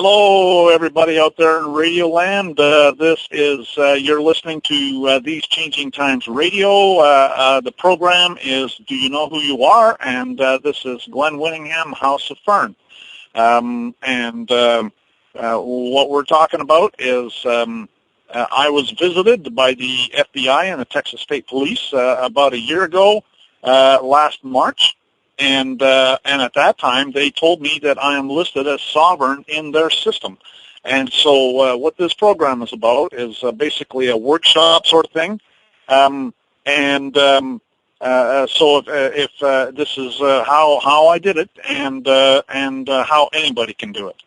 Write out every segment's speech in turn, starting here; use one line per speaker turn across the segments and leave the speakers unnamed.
Hello, everybody out there in Radio Land. This is, you're listening to These Changing Times Radio. The program is Do You Know Who You Are? And this is Glenn Winningham, House of Fern. What we're talking about is I was visited by the FBI and the Texas State Police about a year ago, last March. And at that time, they told me that I am listed as sovereign in their system. And so what this program is about is basically a workshop sort of thing. So if this is how I did it and how anybody can do it.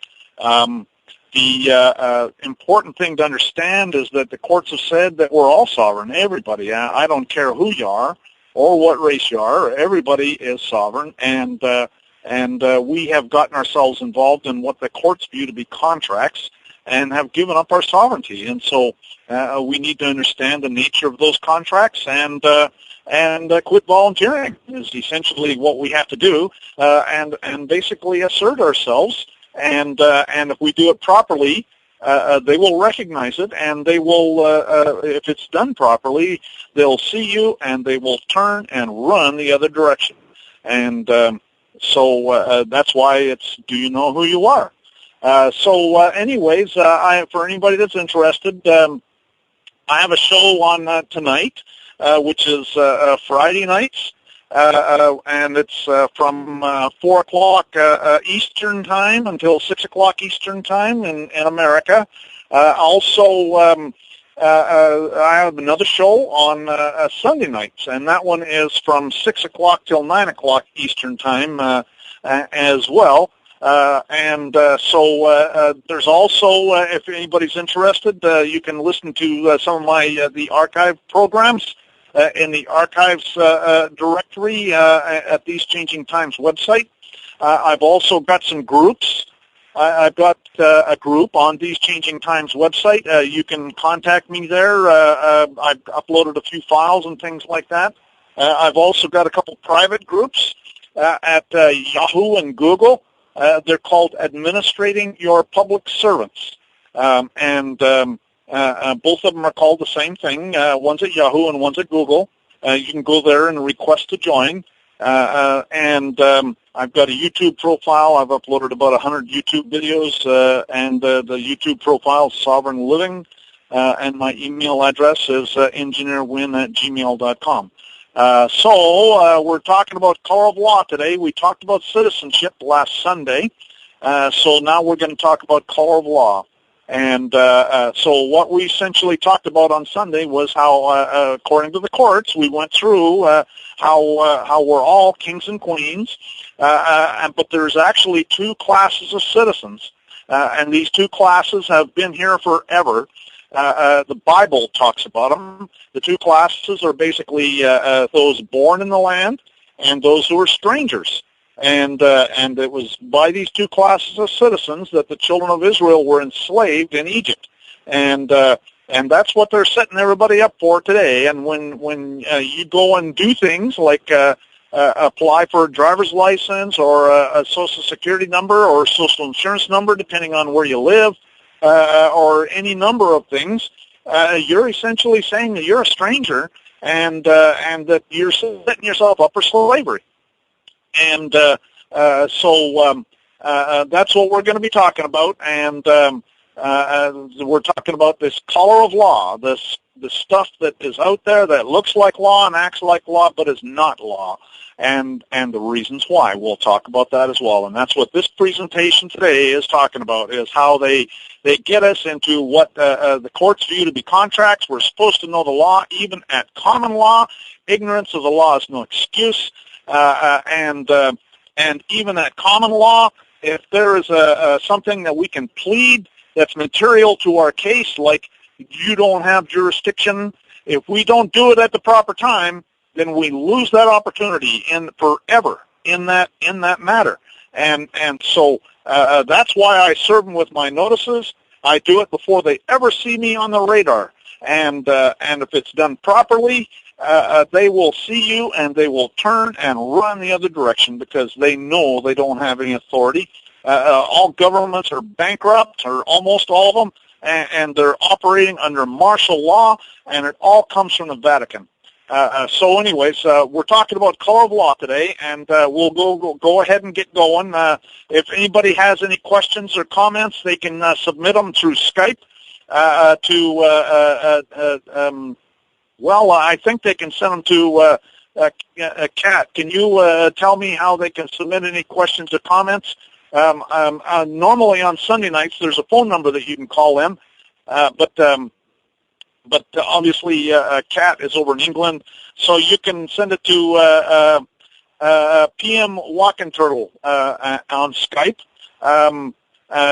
The important thing to understand is that the courts have said that we're all sovereign, everybody. I don't care who you are or what race you are, everybody is sovereign, and we have gotten ourselves involved in what the courts view to be contracts and have given up our sovereignty. And so we need to understand the nature of those contracts and quit volunteering is essentially what we have to do, and basically assert ourselves. And if we do it properly, they will recognize it, and they will, if it's done properly, they'll see you, and they will turn and run the other direction. And so that's why it's Do You Know Who You Are? Anyways, for anybody that's interested, I have a show on tonight, which is Friday nights. And it's from 4 o'clock Eastern Time until 6 o'clock Eastern Time in America. Also, I have another show on Sunday nights, and that one is from 6 o'clock till 9 o'clock Eastern Time as well. So there's also, if anybody's interested, you can listen to some of my the archive programs in the archives directory at These Changing Times website. I've also got some groups. I've got a group on These Changing Times website. You can contact me there. I've uploaded a few files and things like that. I've also got a couple private groups at Yahoo and Google. They're called Administrating Your Public Servants. Both of them are called the same thing. One's at Yahoo and one's at Google. You can go there and request to join. I've got a YouTube profile. I've uploaded about 100 YouTube videos, and the YouTube profile is Sovereign Living, and my email address is engineerwin@gmail.com. So we're talking about color of law today. We talked about citizenship last Sunday, so now we're going to talk about color of law. And so what we essentially talked about on Sunday was how, according to the courts, we went through how we're all kings and queens, but there's actually two classes of citizens, and these two classes have been here forever. The Bible talks about them. The two classes are basically those born in the land and those who are strangers. And it was by these two classes of citizens that the children of Israel were enslaved in Egypt, and that's what they're setting everybody up for today. And when you go and do things like apply for a driver's license or a social security number or social insurance number, depending on where you live, or any number of things, you're essentially saying that you're a stranger and that you're setting yourself up for slavery. And so that's what we're going to be talking about, and we're talking about this color of law, the stuff that is out there that looks like law and acts like law but is not law, and the reasons why. We'll talk about that as well, and that's what this presentation today is talking about, is how they get us into what the courts view to be contracts. We're supposed to know the law, even at common law. Ignorance of the law is no excuse. And even at common law, if there is something that we can plead that's material to our case, like you don't have jurisdiction, if we don't do it at the proper time, then we lose that opportunity forever in that matter. And so that's why I serve them with my notices. I do it before they ever see me on the radar. And if it's done properly, they will see you and they will turn and run the other direction because they know they don't have any authority. All governments are bankrupt, or almost all of them, and they're operating under martial law, and it all comes from the Vatican. So anyways, we're talking about color of law today, and we'll go ahead and get going. If anybody has any questions or comments, they can submit them through Skype well, I think they can send them to Kat. Can you tell me how they can submit any questions or comments? Normally on Sunday nights, there's a phone number that you can call in, but obviously Kat is over in England, so you can send it to PM Walkenturtle on Skype.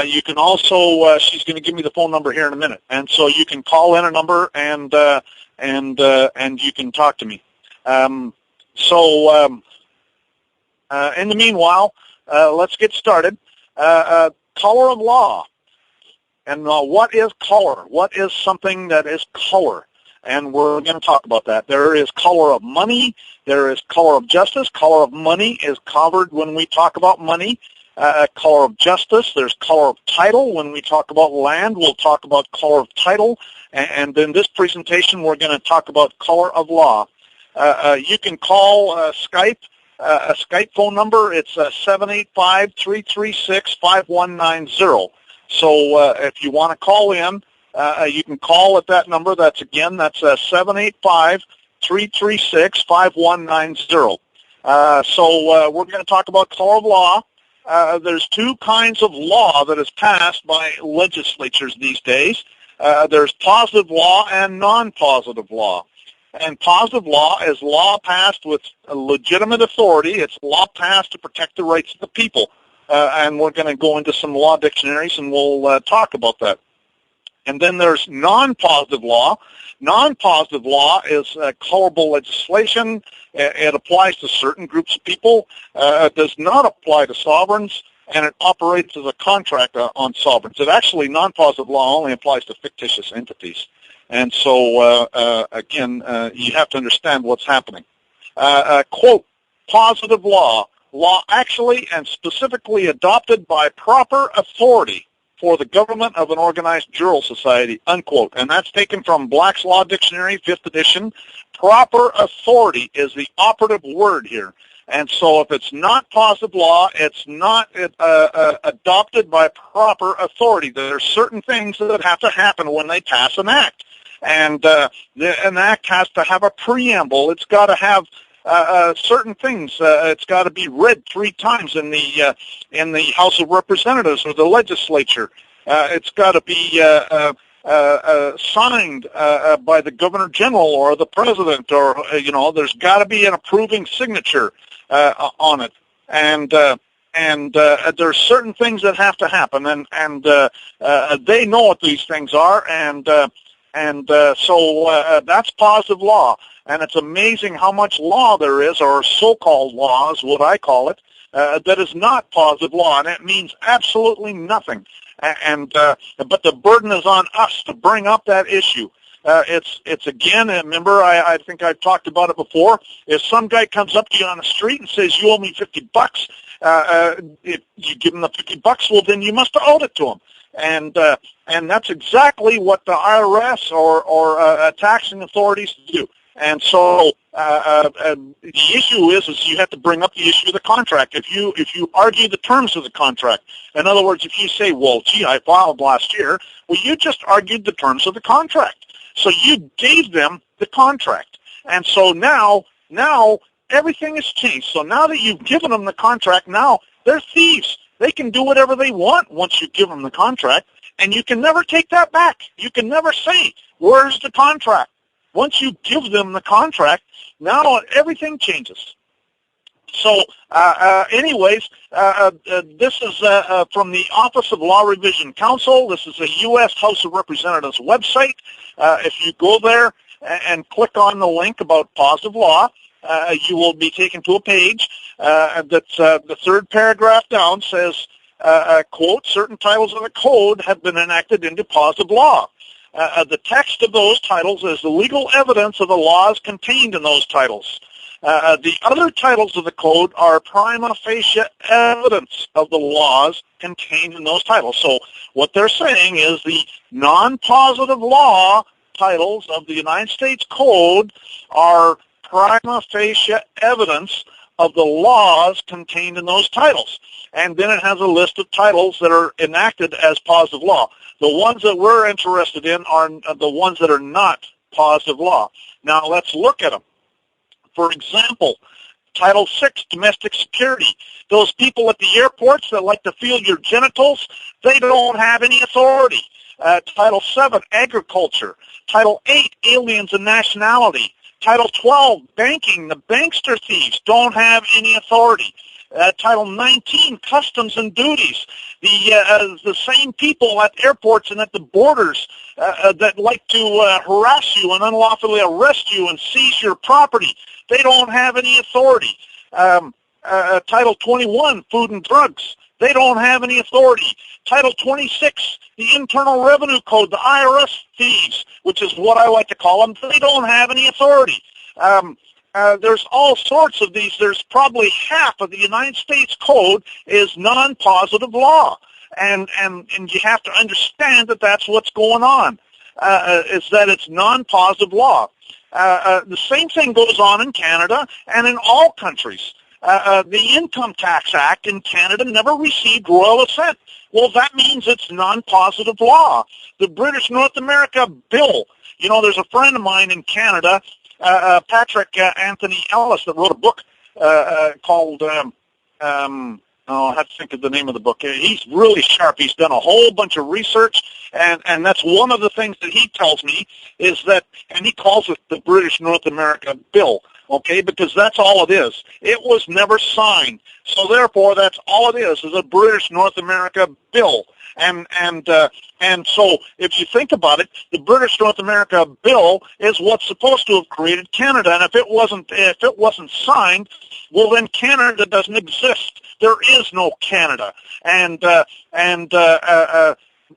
You can also, she's going to give me the phone number here in a minute, and so you can call in a number and you can talk to me. In the meanwhile, let's get started. Color of law. And what is color? What is something that is color? And we're going to talk about that. There is color of money. There is color of justice. Color of money is covered when we talk about money. Color of justice. There's color of title. When we talk about land, we'll talk about color of title. And in this presentation, we're going to talk about color of law. You can call Skype. A Skype phone number, it's 785-336-5190. So if you want to call in, you can call at that number. That's 785-336-5190. So we're going to talk about color of law. There's two kinds of law that is passed by legislatures these days. There's positive law and non-positive law. And positive law is law passed with a legitimate authority. It's law passed to protect the rights of the people. And we're going to go into some law dictionaries, and we'll talk about that. And then there's non-positive law. Non-positive law is colorable legislation. It applies to certain groups of people. It does not apply to sovereigns, and it operates as a contract on sovereigns. It actually, non-positive law only applies to fictitious entities. And so, again, you have to understand what's happening. Quote, positive law, law actually and specifically adopted by proper authority for the government of an organized juror society, unquote. And that's taken from Black's Law Dictionary, 5th edition. Proper authority is the operative word here. And so if it's not positive law, it's not adopted by proper authority. There are certain things that have to happen when they pass an act. And an act has to have a preamble. It's got to have certain things. It's got to be read 3 times in the House of Representatives or the legislature. It's got to be signed by the Governor General or the President, or there's got to be an approving signature on it. And there's certain things that have to happen, and they know what these things are, so that's positive law. And it's amazing how much law there is, or so-called law is what I call it, that is not positive law, and it means absolutely nothing. But the burden is on us to bring up that issue. It's again, remember, I think I've talked about it before. If some guy comes up to you on the street and says, you owe me $50, if you give him the $50, well, then you must owe it to him. And that's exactly what the IRS or taxing authorities do. And so the issue is you have to bring up the issue of the contract. If you argue the terms of the contract, in other words, if you say, well, gee, I filed last year, well, you just argued the terms of the contract. So you gave them the contract. And so now everything has changed. So now that you've given them the contract, now they're thieves. They can do whatever they want once you give them the contract, and you can never take that back. You can never say, where's the contract? Once you give them the contract, now everything changes. So anyways, this is from the Office of Law Revision Council. This is a U.S. House of Representatives website. If you go there and click on the link about positive law, you will be taken to a page that's the third paragraph down says, quote, certain titles of the code have been enacted into positive law. The text of those titles is the legal evidence of the laws contained in those titles. The other titles of the code are prima facie evidence of the laws contained in those titles. So what they're saying is the non-positive law titles of the United States Code are prima facie evidence of the laws contained in those titles. And then it has a list of titles that are enacted as positive law. The ones that we're interested in are the ones that are not positive law. Now let's look at them. For example, Title VI, Domestic Security. Those people at the airports that like to feel your genitals, they don't have any authority. Title VII, Agriculture. Title VIII, Aliens and Nationality. Title 12, Banking. The bankster thieves don't have any authority. Title 19, Customs and Duties. The same people at airports and at the borders that like to harass you and unlawfully arrest you and seize your property, they don't have any authority. Title 21, Food and Drugs. They don't have any authority. Title 26, the Internal Revenue Code, the IRS thieves, which is what I like to call them, they don't have any authority. There's all sorts of these. There's probably half of the United States Code is non-positive law. And you have to understand that that's what's going on, is that it's non-positive law. The same thing goes on in Canada and in all countries. The Income Tax Act in Canada never received royal assent. Well, that means it's non-positive law. The British North America Bill, there's a friend of mine in Canada, Patrick Anthony Ellis, that wrote a book called, I have to think of the name of the book. He's really sharp. He's done a whole bunch of research, and that's one of the things that he tells me is that, and he calls it the British North America Bill, okay, because that's all it is. It was never signed. So therefore, that's all it is a British North America Bill. And so if you think about it, the British North America Bill is what's supposed to have created Canada. And if it wasn't signed, well, then Canada doesn't exist. There is no Canada. And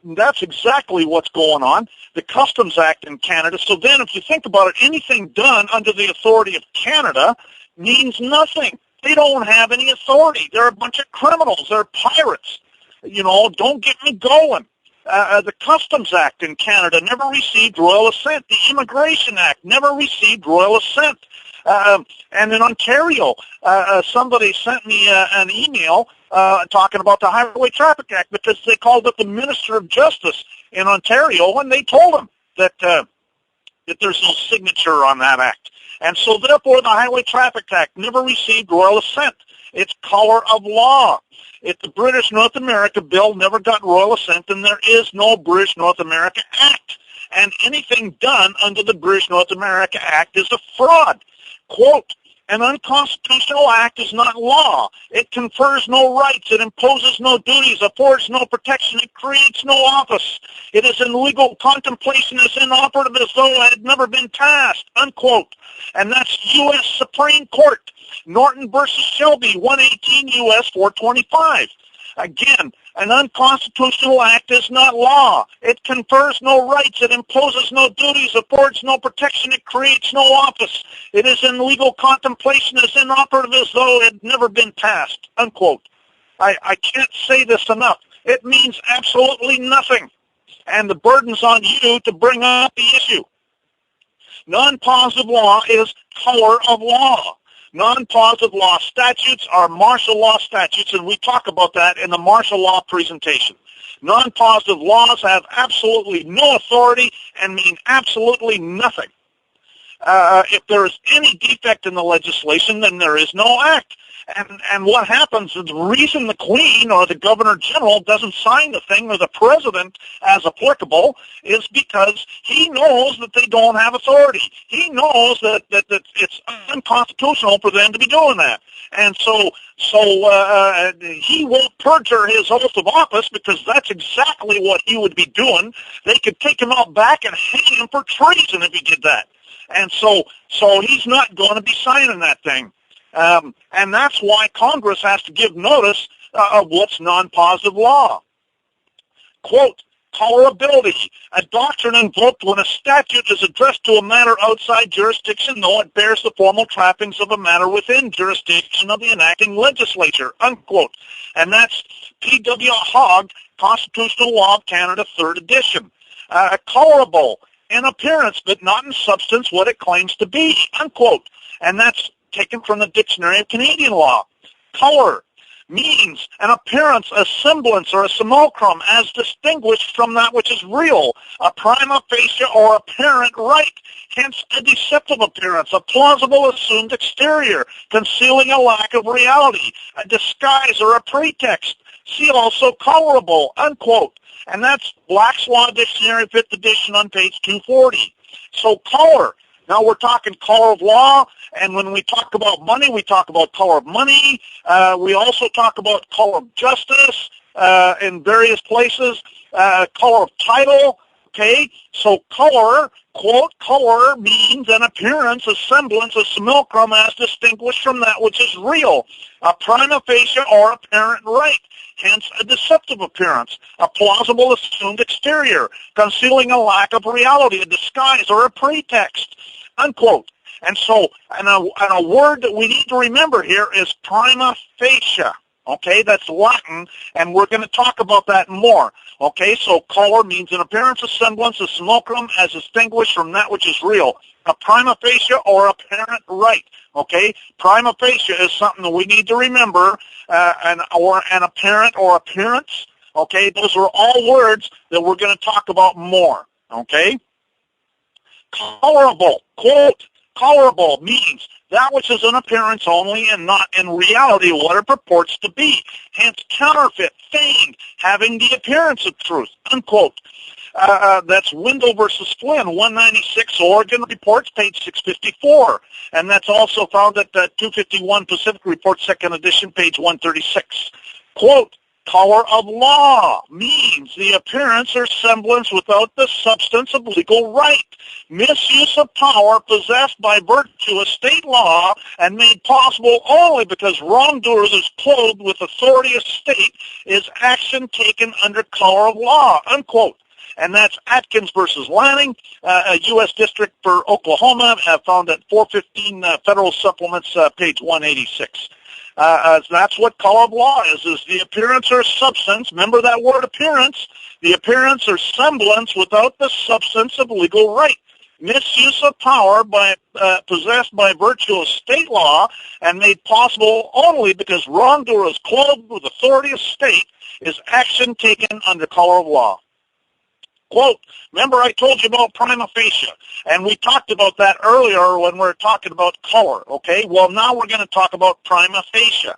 that's exactly what's going on. The Customs Act in Canada. So then if you think about it, anything done under the authority of Canada means nothing. They don't have any authority. They're a bunch of criminals. They're pirates. Don't get me going. The Customs Act in Canada never received royal assent. The Immigration Act never received royal assent. And in Ontario, somebody sent me an email talking about the Highway Traffic Act because they called up the Minister of Justice in Ontario and they told him that there's no signature on that act. And so therefore the Highway Traffic Act never received royal assent. It's color of law. The British North America Bill never got royal assent, and there is no British North America Act. And anything done under the British North America Act is a fraud. Quote, an unconstitutional act is not law. It confers no rights. It imposes no duties, affords no protection. It creates no office. It is in legal contemplation as inoperative as though it had never been passed, unquote. And that's U.S. Supreme Court. Norton versus Shelby, 118 U.S. 425. Again, an unconstitutional act is not law. It confers no rights. It imposes no duties, affords no protection. It creates no office. It is in legal contemplation as inoperative as though it had never been passed, unquote. I can't say this enough. It means absolutely nothing. And the burden's on you to bring up the issue. Non-positive law is color of law. Non-positive law statutes are martial law statutes, and we talk about that in the martial law presentation. Non-positive laws have absolutely no authority and mean absolutely nothing. If there is any defect in the legislation, then there is no act. And what happens is the reason the Queen or the Governor General doesn't sign the thing, or the President as applicable, is because he knows that they don't have authority. He knows that it's unconstitutional for them to be doing that. And so he won't perjure his oath of office because that's exactly what he would be doing. They could take him out back and hang him for treason if he did that. And so he's not going to be signing that thing. And that's why Congress has to give notice of what's non-positive law. Quote, Colorability, a doctrine invoked when a statute is addressed to a matter outside jurisdiction, though it bears the formal trappings of a matter within jurisdiction of the enacting legislature, unquote. And that's P.W. Hogg, Constitutional Law of Canada, 3rd edition. Colorable, in appearance but not in substance what it claims to be, unquote. And that's taken from the Dictionary of Canadian Law. Color means an appearance, a semblance, or a simulacrum as distinguished from that which is real, a prima facie or apparent right, hence a deceptive appearance, a plausible assumed exterior, concealing a lack of reality, a disguise or a pretext. See also colorable, unquote. And that's Black's Law Dictionary, 5th edition on page 240. So color. Now we're talking color of law, and when we talk about money, we talk about color of money. We also talk about color of justice in various places, color of title, okay? So color, quote, color means an appearance, a semblance, a simulacrum as distinguished from that which is real, a prima facie or apparent right, hence a deceptive appearance, a plausible assumed exterior, concealing a lack of reality, a disguise, or a pretext, unquote. And so, and a word that we need to remember here is prima facie. Okay, that's Latin, and we're going to talk about that more. Okay, so color means an appearance, a semblance, a simulacrum as distinguished from that which is real, a prima facie or apparent right. Okay, prima facie is something that we need to remember, or an apparent or appearance. Okay, those are all words that we're going to talk about more. Okay. Colorable, quote, colorable means that which is an appearance only and not in reality what it purports to be. Hence, counterfeit, feigned, having the appearance of truth, unquote. That's Wendell versus Flynn, 196 Oregon Reports, page 654. And that's also found at 251 Pacific Reports, 2nd edition, page 136. Quote, color of law means the appearance or semblance without the substance of legal right, misuse of power possessed by virtue of state law and made possible only because wrongdoers is clothed with authority of state is action taken under color of law, unquote. And that's Atkins versus Lanning, a U.S. District for Oklahoma, found at 415 Federal Supplements, page 186. That's what color of law is the appearance or substance, remember that word appearance, the appearance or semblance without the substance of legal right, misuse of power possessed by virtue of state law and made possible only because wrongdoer is clothed with authority of state is action taken under color of law. Quote, remember I told you about prima facie, and we talked about that earlier when we were talking about color, okay? Well, now we're going to talk about prima facie,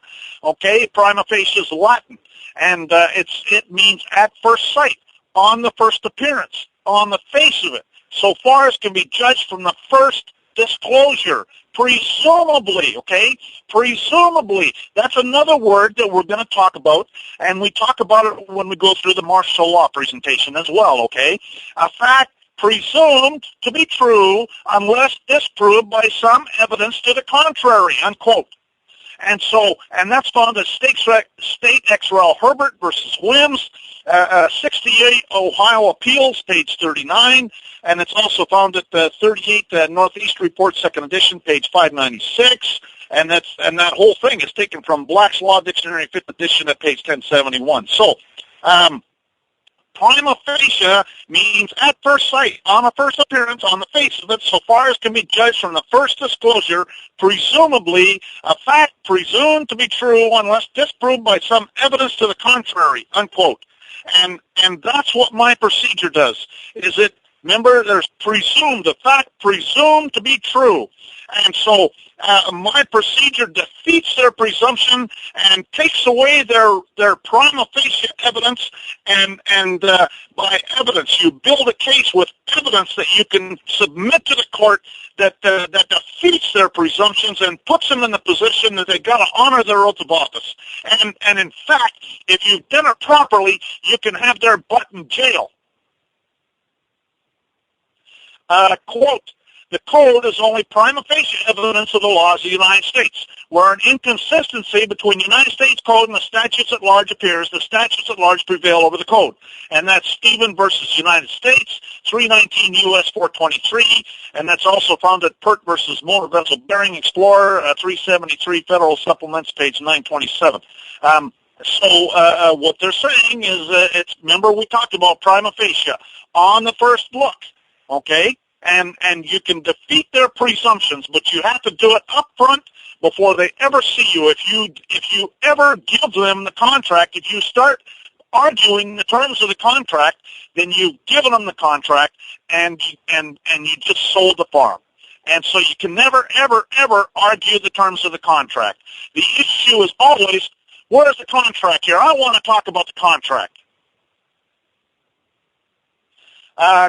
okay? Prima facie is Latin, and it means at first sight, on the first appearance, on the face of it, so far as can be judged from the first disclosure, presumably, okay? Presumably. That's another word that we're going to talk about, and we talk about it when we go through the martial law presentation as well, okay? A fact presumed to be true unless disproved by some evidence to the contrary, unquote. And so, and that's found at State Ex Rel. Herbert versus Wims, 68 Ohio Appeals, page 39, and it's also found at the 38 Northeast Report, 2nd edition, page 596, and that whole thing is taken from Black's Law Dictionary, 5th edition, at page 1071. So, prima facie means at first sight, on a first appearance, on the face of it, so far as can be judged from the first disclosure, presumably a fact presumed to be true unless disproved by some evidence to the contrary, unquote. And that's what my procedure does. Is it, remember, there's presumed, a fact presumed to be true. And so my procedure defeats their presumption and takes away their prima facie evidence, and by evidence you build a case with evidence that you can submit to the court that defeats their presumptions and puts them in the position that they've got to honor their oath of office. And in fact, if you've done it properly, you can have their butt in jail. Quote, the code is only prima facie evidence of the laws of the United States. where an inconsistency between the United States Code and the statutes at large appears, the statutes at large prevail over the code. And that's Stephen versus United States, 319 U.S. 423, and that's also found at Pert versus Motor Vessel Bearing Explorer, 373 Federal Supplements, page 927. So what they're saying is, remember we talked about prima facie on the first look, okay? And you can defeat their presumptions, but you have to do it up front before they ever see you. If you ever give them the contract, if you start arguing the terms of the contract, then you've given them the contract and you just sold the farm. And so you can never, ever, ever argue the terms of the contract. The issue is always, what is the contract here? I want to talk about the contract.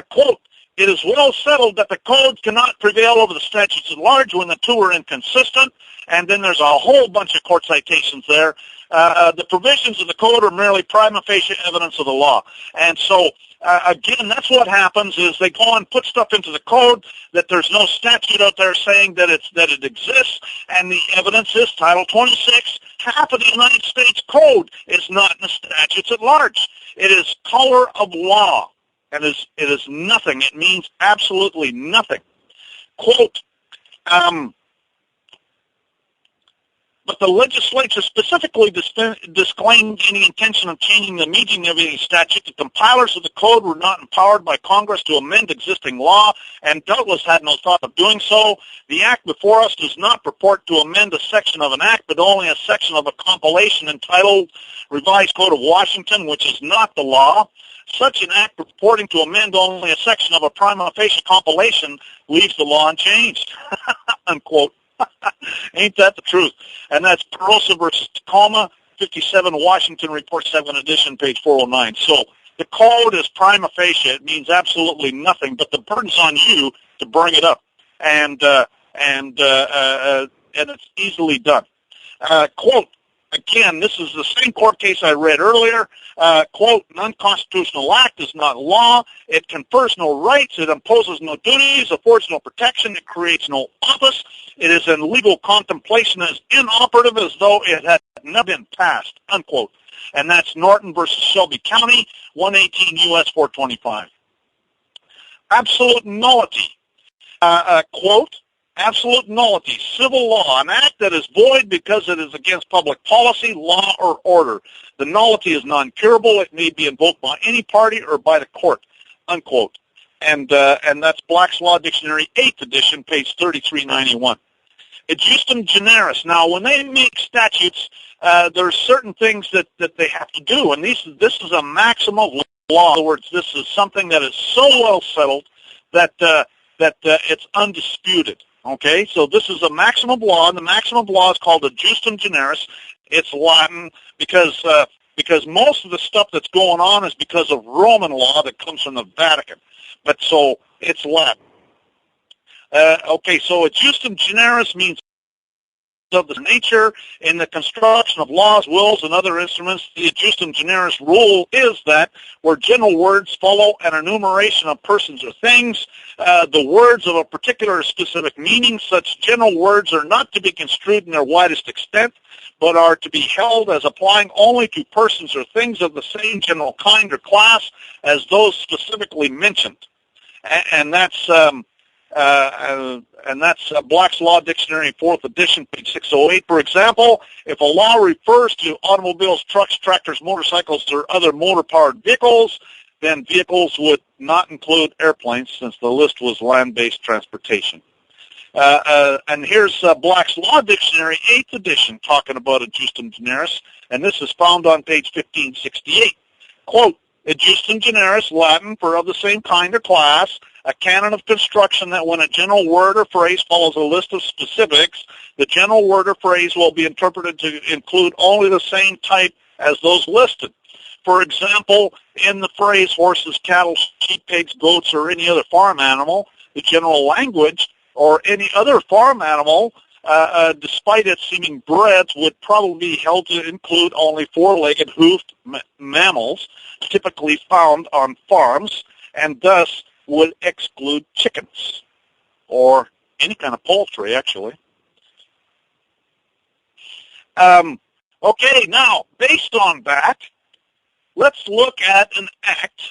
Quote, it is well settled that the code cannot prevail over the statutes at large when the two are inconsistent, and then there's a whole bunch of court citations there. The provisions of the code are merely prima facie evidence of the law. And so, again, that's what happens is they go and put stuff into the code that there's no statute out there saying that it exists, and the evidence is Title 26. Half of the United States Code is not in the statutes at large. It is color of law. And it is nothing. It means absolutely nothing. Quote, but the legislature specifically disclaimed any intention of changing the meaning of any statute. The compilers of the code were not empowered by Congress to amend existing law and doubtless had no thought of doing so. The act before us does not purport to amend a section of an act, but only a section of a compilation entitled Revised Code of Washington, which is not the law. Such an act purporting to amend only a section of a prima facie compilation leaves the law unchanged. Unquote. Ain't that the truth? And that's Perosa versus Tacoma, 57 Washington Report 7 edition, page 409. So the code is prima facie. It means absolutely nothing, but the burden's on you to bring it up. And it's easily done. Quote, again, this is the same court case I read earlier. Quote, an unconstitutional act is not law. It confers no rights. It imposes no duties, affords no protection. It creates no office. It is in legal contemplation as inoperative as though it had never been passed, unquote. And that's Norton versus Shelby County, 118 U.S. 425. Absolute nullity. Quote, absolute nullity, civil law, an act that is void because it is against public policy, law, or order. The nullity is non-curable. It may be invoked by any party or by the court, unquote. And that's Black's Law Dictionary, 8th edition, page 3391. Adjustum generis. Now, when they make statutes, there's certain things that they have to do, and this is a maxim of law. In other words, this is something that is so well settled that it's undisputed. Okay, so this is a maxim of law, and the maxim of law is called adjustum generis. It's Latin because most of the stuff that's going on is because of Roman law that comes from the Vatican. But so it's Latin. Okay, so adjustum generis means of the nature in the construction of laws, wills, and other instruments. The adjustum generis rule is that where general words follow an enumeration of persons or things, the words of a particular specific meaning, such general words are not to be construed in their widest extent, but are to be held as applying only to persons or things of the same general kind or class as those specifically mentioned. And that's Black's Law Dictionary, 4th edition, page 608. For example, if a law refers to automobiles, trucks, tractors, motorcycles, or other motor-powered vehicles, then vehicles would not include airplanes since the list was land-based transportation. And here's Black's Law Dictionary, 8th edition, talking about adjustum generis, and this is found on page 1568. Quote, adjustum generis, Latin for of the same kind or class, a canon of construction that when a general word or phrase follows a list of specifics, the general word or phrase will be interpreted to include only the same type as those listed. For example, in the phrase horses, cattle, sheep, pigs, goats, or any other farm animal, the general language or any other farm animal, despite its seeming breadth, would probably be held to include only four-legged hoofed mammals typically found on farms, and thus would exclude chickens or any kind of poultry, actually. Okay, now, based on that, let's look at an act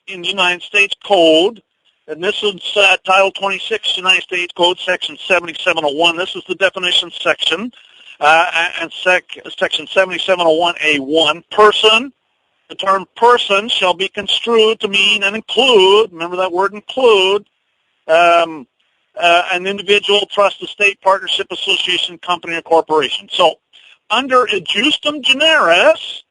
in the United States Code, and this is Title 26, United States Code, Section 7701. This is the definition section, and Section 7701A1, person. The term person shall be construed to mean and include, remember that word include, an individual, trust, estate, partnership, association, company, or corporation. So under ejusdem generis,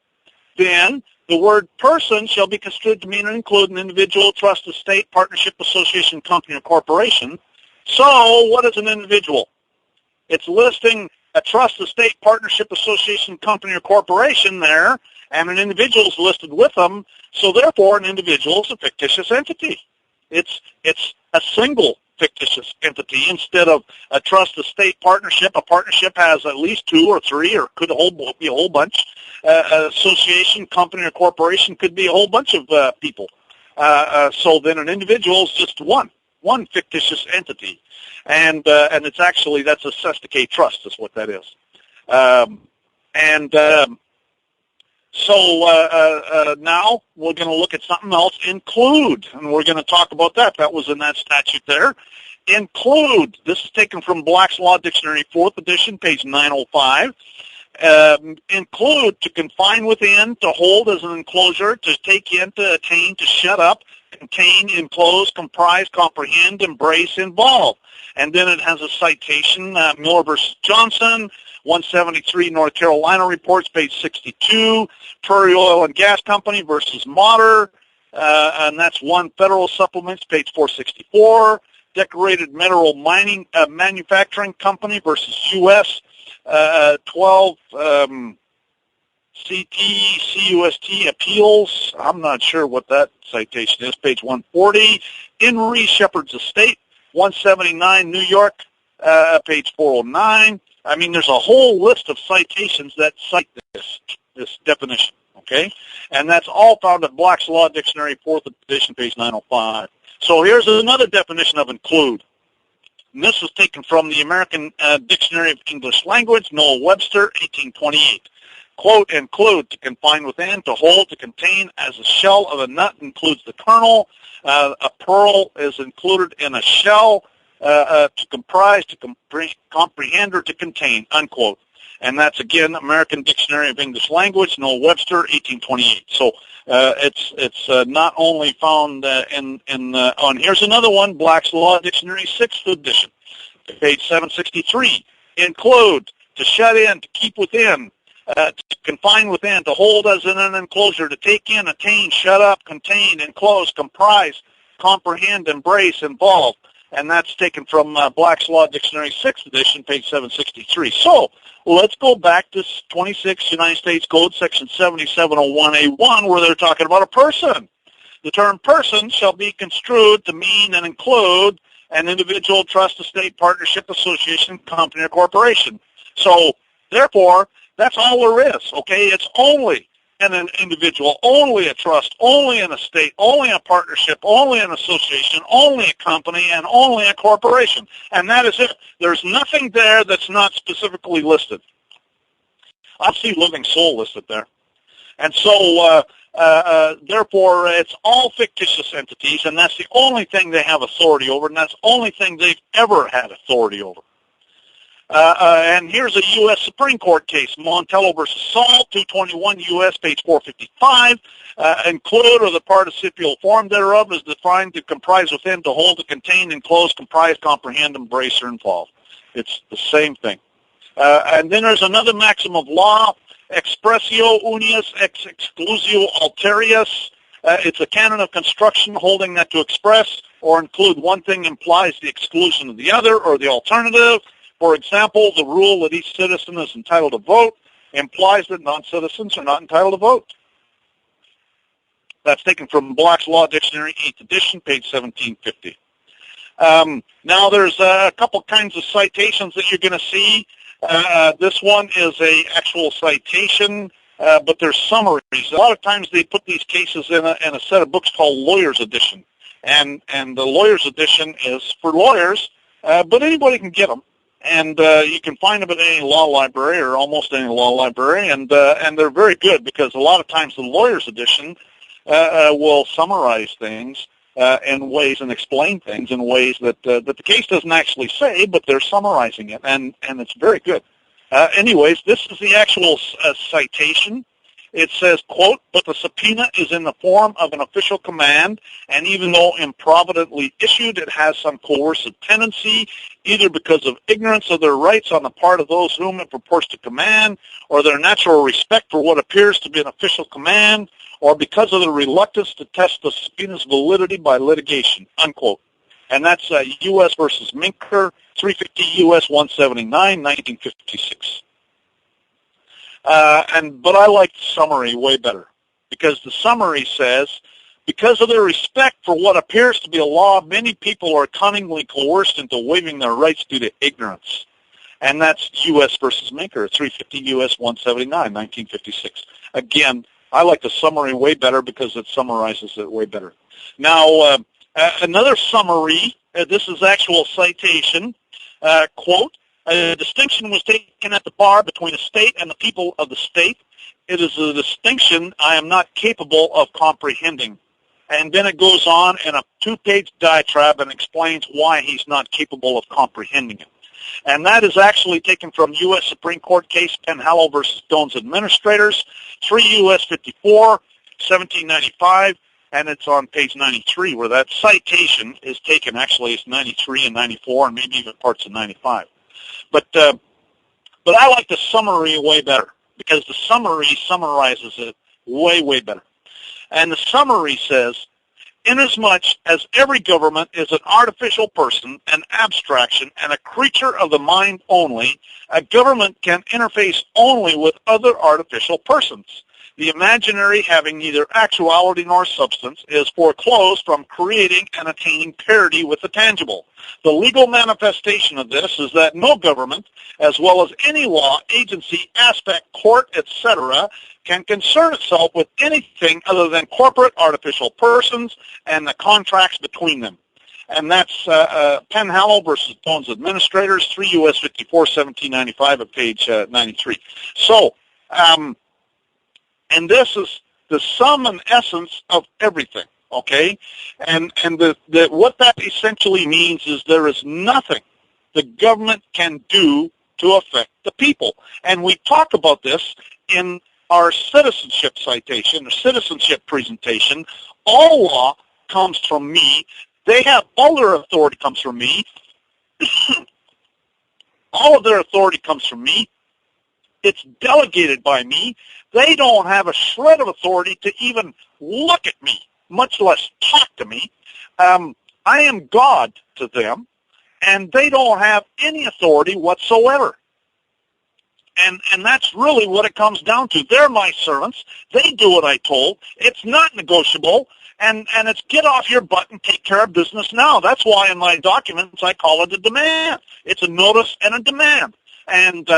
then the word person shall be construed to mean and include an individual, trust, estate, partnership, association, company, or corporation. So what is an individual? It's listing a trust, estate, partnership, association, company, or corporation there, and an individual is listed with them. So therefore, an individual is a fictitious entity. It's a single fictitious entity instead of a trust, estate, partnership. A partnership has at least two or three, or could be a whole bunch. Association, company, or corporation could be a whole bunch of people. So then an individual is just one fictitious entity, and it's actually, that's a Sestake trust is what that is. So now we're going to look at something else, include, and we're going to talk about that. That was in that statute there. Include, this is taken from Black's Law Dictionary, 4th edition, page 905. Include, to confine within, to hold as an enclosure, to take in, to attain, to shut up, contain, enclose, comprise, comprehend, embrace, involve. And then it has a citation, Miller versus Johnson, 173 North Carolina Reports, page 62, Prairie Oil and Gas Company versus Motter, and that's 1 Federal Supplements, page 464, Decorated Mineral Mining Manufacturing Company versus U.S., 12 CUST Appeals. I'm not sure what that citation is, page 140, Henry Shepherd's Estate, 179 New York, page 409. I mean, there's a whole list of citations that cite this definition, okay? And that's all found in Black's Law Dictionary, 4th edition, page 905. So here's another definition of include. And this is taken from the American Dictionary of English Language, Noah Webster, 1828. Quote, include, to confine within, to hold, to contain, as a shell of a nut includes the kernel. A pearl is included in a shell. To comprise, to comprehend, or to contain, unquote. And that's, again, American Dictionary of English Language, Noah Webster, 1828. So it's not only found on, here's another one, Black's Law Dictionary, 6th edition, page 763. Include, to shut in, to keep within, to confine within, to hold as in an enclosure, to take in, attain, shut up, contain, enclose, comprise, comprehend, embrace, involve. And that's taken from Black's Law Dictionary, 6th edition, page 763. So let's go back to 26 United States Code, section 7701A1, where they're talking about a person. The term person shall be construed to mean and include an individual, trust, estate, partnership, association, company, or corporation. So therefore, that's all there is, okay? It's only an individual, only a trust, only an estate, only a partnership, only an association, only a company, and only a corporation. And that is it. There's nothing there that's not specifically listed. I see living soul listed there. And so, therefore, it's all fictitious entities, and that's the only thing they have authority over, and that's the only thing they've ever had authority over. And here's a U.S. Supreme Court case, Montello versus Saul, 221 U.S., page 455. Include, or the participial form thereof, is defined to comprise within, to hold, to contain, enclose, comprise, comprehend, embrace, or involve. It's the same thing. And then there's another maxim of law, expressio unius ex exclusio alterius. It's a canon of construction holding that to express or include one thing implies the exclusion of the other or the alternative. For example, the rule that each citizen is entitled to vote implies that non-citizens are not entitled to vote. That's taken from Black's Law Dictionary, 8th edition, page 1750. Now there's a couple kinds of citations that you're going to see. This one is a actual citation, but there's summaries. A lot of times they put these cases in a set of books called Lawyer's Edition. And the Lawyer's Edition is for lawyers, but anybody can get them. And you can find them at any law library or almost any law library, and they're very good because a lot of times the lawyer's edition will summarize things in ways and explain things in ways that the case doesn't actually say, but they're summarizing it, and it's very good. Anyways, this is the actual citation. It says, quote, "But the subpoena is in the form of an official command, and even though improvidently issued, it has some coercive tendency, either because of ignorance of their rights on the part of those whom it purports to command, or their natural respect for what appears to be an official command, or because of the reluctance to test the subpoena's validity by litigation," unquote. And that's U.S. versus Minker, 350 U.S. 179, 1956. But I like the summary way better, because the summary says, because of their respect for what appears to be a law, many people are cunningly coerced into waiving their rights due to ignorance. And that's U.S. versus Minker, 350 U.S. 179, 1956. Again, I like the summary way better because it summarizes it way better. Now, another summary, this is actual citation, quote, "A distinction was taken at the bar between a state and the people of the state. It is a distinction I am not capable of comprehending." And then it goes on in a 2-page diatribe and explains why he's not capable of comprehending it. And that is actually taken from U.S. Supreme Court case Penhallow versus Jones Administrators, 3 U.S. 54, 1795, and it's on page 93 where that citation is taken. Actually, it's 93 and 94 and maybe even parts of 95. But I like the summary way better because the summary summarizes it way, way better. And the summary says, "Inasmuch as every government is an artificial person, an abstraction, and a creature of the mind only, a government can interface only with other artificial persons. The imaginary, having neither actuality nor substance, is foreclosed from creating and attaining parity with the tangible. The legal manifestation of this is that no government, as well as any law, agency, aspect, court, etc., can concern itself with anything other than corporate artificial persons and the contracts between them." And that's Penhallow versus Jones Administrators, 3 U.S. 54, 1795 at page 93. So, and this is the sum and essence of everything, okay? And what that essentially means is there is nothing the government can do to affect the people. And we talk about this in our citizenship citation, or citizenship presentation. All law comes from me. They have all their authority comes from me. All of their authority comes from me. It's delegated by me. They don't have a shred of authority to even look at me, much less talk to me. I am God to them, and they don't have any authority whatsoever. And that's really what it comes down to. They're my servants. They do what I told. It's not negotiable, and it's get off your butt and take care of business now. That's why in my documents I call it a demand. It's a notice and a demand. And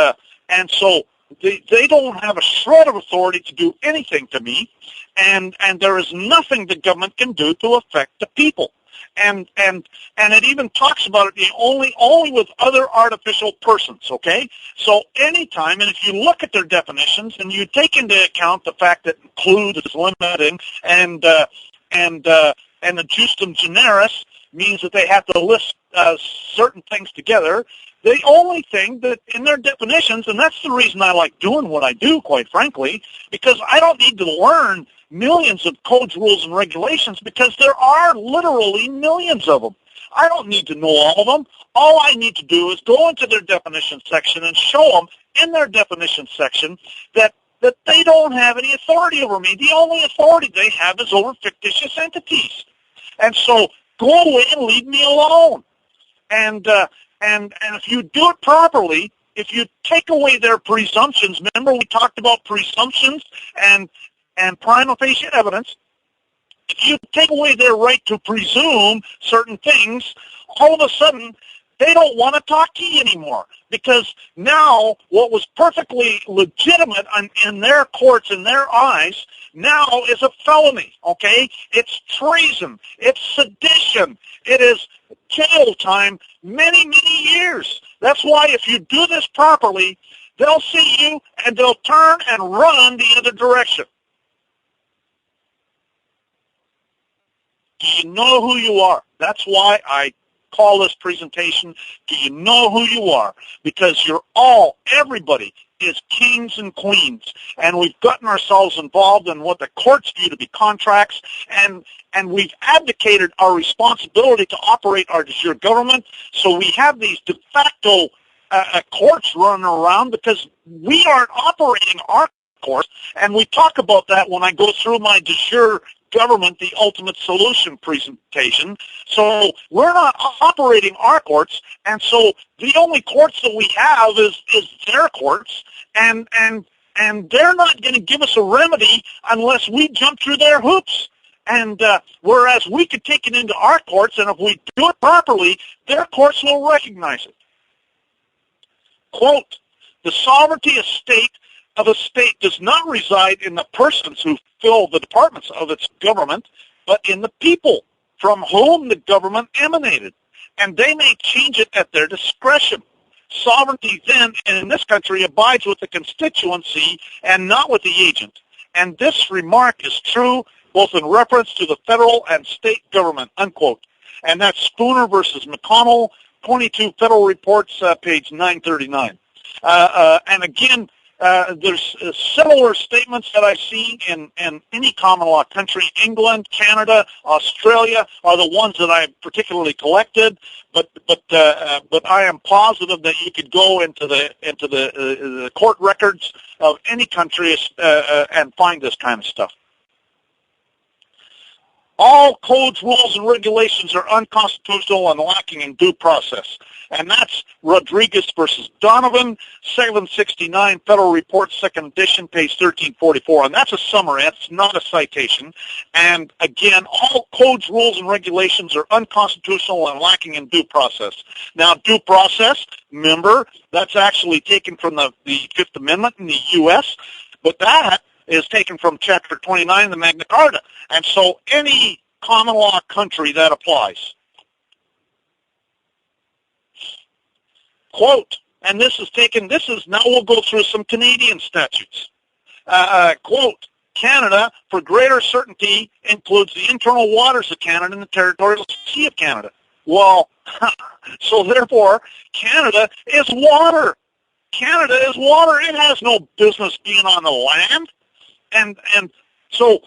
so they don't have a shred of authority to do anything to me, and there is nothing the government can do to affect the people. And it even talks about it only with other artificial persons, okay? So anytime, and if you look at their definitions and you take into account the fact that include is limiting and the justum generis means that they have to list certain things together, the only thing that in their definitions, and that's the reason I like doing what I do, quite frankly, because I don't need to learn millions of codes, rules, and regulations because there are literally millions of them. I don't need to know all of them. All I need to do is go into their definition section and show them in their definition section that they don't have any authority over me. The only authority they have is over fictitious entities. And so go away and leave me alone. And if you do it properly, if you take away their presumptions, remember we talked about presumptions and prima facie evidence, if you take away their right to presume certain things, all of a sudden they don't want to talk to you anymore because now what was perfectly legitimate in their courts, in their eyes, now is a felony, okay? It's treason. It's sedition. It is jail time, many, many years. That's why if you do this properly, they'll see you and they'll turn and run the other direction. Do you know who you are? That's why I call this presentation, Do You Know Who You Are? Because everybody is kings and queens, and we've gotten ourselves involved in what the courts view to be contracts, and we've abdicated our responsibility to operate our de jure government, so we have these de facto courts running around because we aren't operating our courts, and we talk about that when I go through my de jure government, the ultimate solution presentation. So we're not operating our courts, and so the only courts that we have is their courts, and they're not going to give us a remedy unless we jump through their hoops. And whereas we could take it into our courts, and if we do it properly, their courts will recognize it. Quote, the sovereignty of a state does not reside in the persons who fill the departments of its government, but in the people from whom the government emanated, and they may change it at their discretion. Sovereignty then, in this country, abides with the constituency and not with the agent. And this remark is true both in reference to the federal and state government, unquote. And that's Spooner versus McConnell, 22 Federal Reports, page 939. And again, there's similar statements that I see in any common law country. England, Canada, Australia are the ones that I particularly collected, but I am positive that you could go into the court records of any country and find this kind of stuff. All codes, rules, and regulations are unconstitutional and lacking in due process. And that's Rodriguez versus Donovan, 769 Federal Report, 2nd edition, page 1344. And that's a summary. That's not a citation. And again, all codes, rules, and regulations are unconstitutional and lacking in due process. Now, due process, remember, that's actually taken from the Fifth Amendment in the U.S., but that is taken from Chapter 29 of the Magna Carta. And so any common law country that applies. Quote, and this is now we'll go through some Canadian statutes. Quote, Canada, for greater certainty, includes the internal waters of Canada and the territorial sea of Canada. Well, so therefore, Canada is water. Canada is water. It has no business being on the land. And so,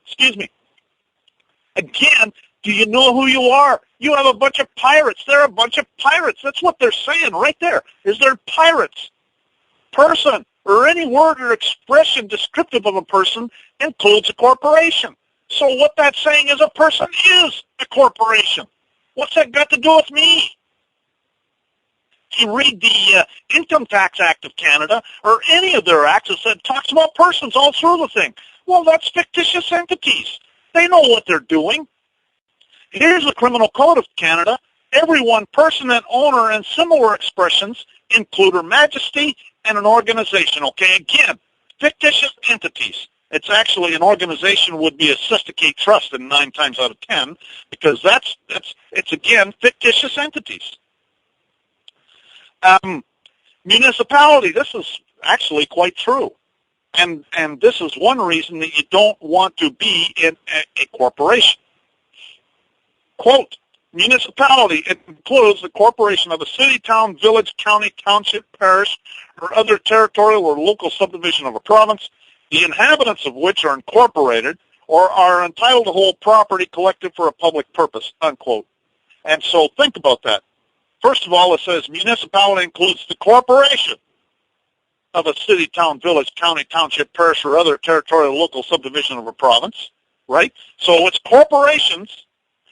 excuse me, again, do you know who you are? You have a bunch of pirates. They're a bunch of pirates. That's what they're saying right there, is they're pirates. Person, or any word or expression descriptive of a person, includes a corporation. So what that's saying is a person is a corporation. What's that got to do with me? If you read the Income Tax Act of Canada, or any of their acts, it talks about persons all through the thing. Well, that's fictitious entities. They know what they're doing. Here's the Criminal Code of Canada. Every one, person and owner, and similar expressions include Her Majesty and an organization. Okay, again, fictitious entities. It's actually an organization would be a Sesticate Trust in 9 times out of 10, because it's again fictitious entities. Municipality. This is actually quite true, and this is one reason that you don't want to be in a corporation. Quote, municipality, it includes the corporation of a city, town, village, county, township, parish, or other territorial or local subdivision of a province, the inhabitants of which are incorporated or are entitled to hold property collected for a public purpose, unquote. And so think about that. First of all, it says municipality includes the corporation of a city, town, village, county, township, parish, or other territorial local subdivision of a province, right? So it's corporations,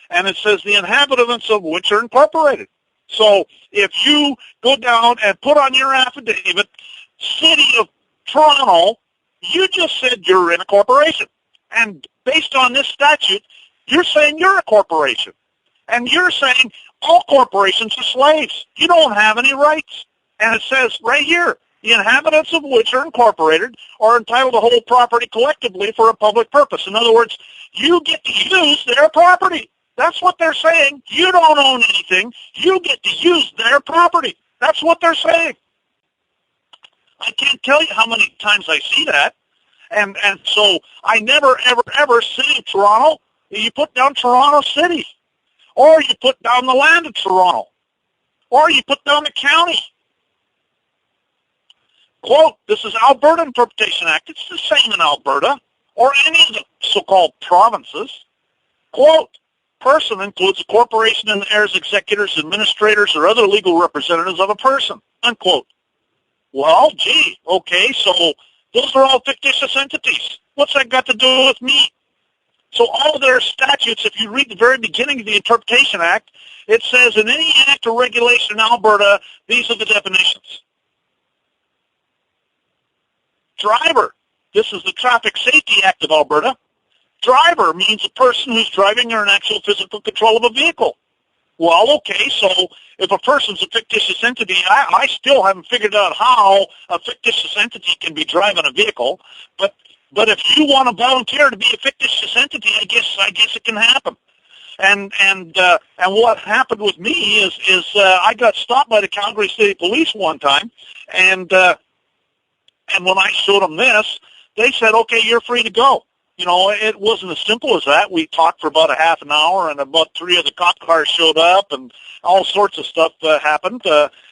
and it says the inhabitants of which are incorporated. So if you go down and put on your affidavit, City of Toronto, you just said you're in a corporation. And based on this statute, you're saying you're a corporation. And you're saying all corporations are slaves. You don't have any rights. And it says right here, the inhabitants of which are incorporated are entitled to hold property collectively for a public purpose. In other words, you get to use their property. That's what they're saying. You don't own anything. You get to use their property. That's what they're saying. I can't tell you how many times I see that. And so I never, ever, ever say Toronto. You put down Toronto City. Or you put down the land of Toronto. Or you put down the county. Quote, this is Alberta Interpretation Act. It's the same in Alberta or any of the so-called provinces. Quote, person includes a corporation and the heirs, executors, administrators, or other legal representatives of a person. Unquote. Well, gee, okay, so those are all fictitious entities. What's that got to do with me? So all of their statutes, if you read the very beginning of the Interpretation Act, it says in any act or regulation in Alberta, these are the definitions. Driver, this is the Traffic Safety Act of Alberta. Driver means a person who's driving or in actual physical control of a vehicle. Well, okay, so if a person's a fictitious entity, I still haven't figured out how a fictitious entity can be driving a vehicle, but if you want to volunteer to be a fictitious entity, I guess it can happen. And what happened with me is I got stopped by the Calgary City Police one time, and when I showed them this, they said, okay, you're free to go. You know, it wasn't as simple as that. We talked for about a half an hour, and about 3 of the cop cars showed up, and all sorts of stuff happened.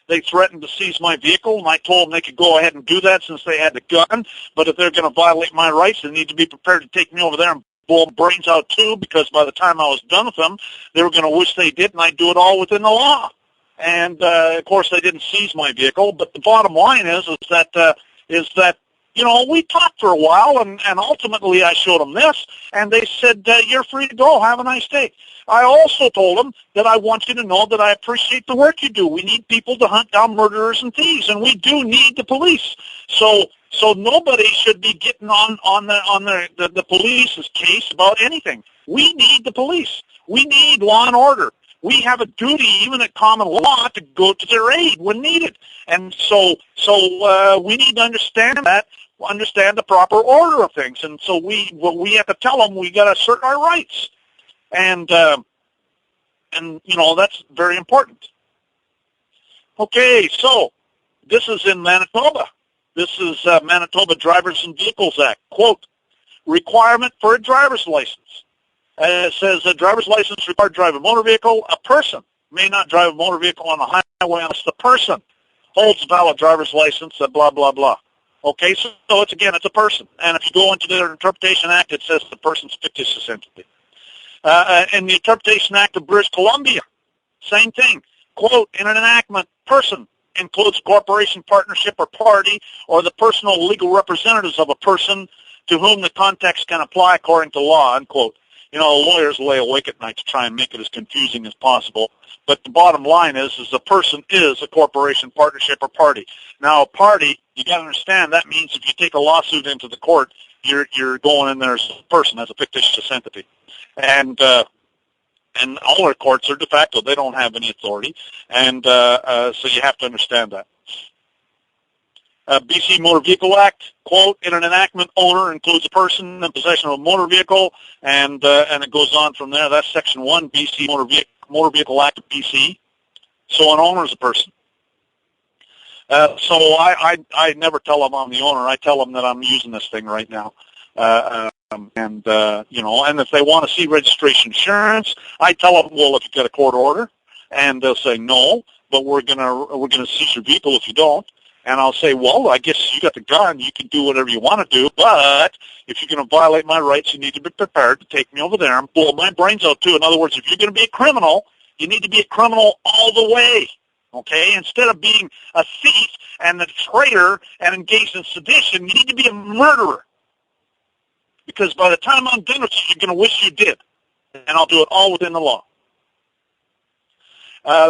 They threatened to seize my vehicle, and I told them they could go ahead and do that since they had the gun, but if they're going to violate my rights, they need to be prepared to take me over there and blow them brains out too, because by the time I was done with them, they were going to wish they did, and I'd do it all within the law. And, of course, they didn't seize my vehicle, but the bottom line is that you know, we talked for a while, and ultimately I showed them this, and they said, you're free to go. Have a nice day. I also told them that I want you to know that I appreciate the work you do. We need people to hunt down murderers and thieves, and we do need the police. So nobody should be getting on the police's case about anything. We need the police. We need law and order. We have a duty, even at common law, to go to their aid when needed. And so we need to understand that, understand the proper order of things. And so we have to tell them we got to assert our rights. And you know, that's very important. Okay, so this is in Manitoba. This is Manitoba Drivers and Vehicles Act. Quote, requirement for a driver's license. It says a driver's license required to drive a motor vehicle. A person may not drive a motor vehicle on the highway unless the person holds a valid driver's license, blah, blah, blah. Okay, so it's a person. And if you go into the Interpretation Act, it says the person's fictitious entity. In the Interpretation Act of British Columbia, same thing. Quote, in an enactment, person includes corporation, partnership, or party, or the personal legal representatives of a person to whom the context can apply according to law, unquote. You know, lawyers lay awake at night to try and make it as confusing as possible. But the bottom line is a person is a corporation, partnership, or party. Now, a party, you got to understand, that means if you take a lawsuit into the court, you're going in there as a person, as a fictitious entity. And all our courts are de facto. They don't have any authority. And so you have to understand that. BC Motor Vehicle Act, quote, in an enactment, owner includes a person in possession of a motor vehicle, and it goes on from there. That's Section 1, BC Motor Vehicle Act of BC. So an owner is a person. So I never tell them I'm the owner. I tell them that I'm using this thing right now. You know, and if they want to see registration insurance, I tell them, well, if you've got a court order, and they'll say no, but we're gonna seize your vehicle if you don't. And I'll say, well, I guess you got the gun. You can do whatever you want to do. But if you're going to violate my rights, you need to be prepared to take me over there and blow my brains out, too. In other words, if you're going to be a criminal, you need to be a criminal all the way, okay? Instead of being a thief and a traitor and engaged in sedition, you need to be a murderer. Because by the time I'm done with you, you're going to wish you did. And I'll do it all within the law.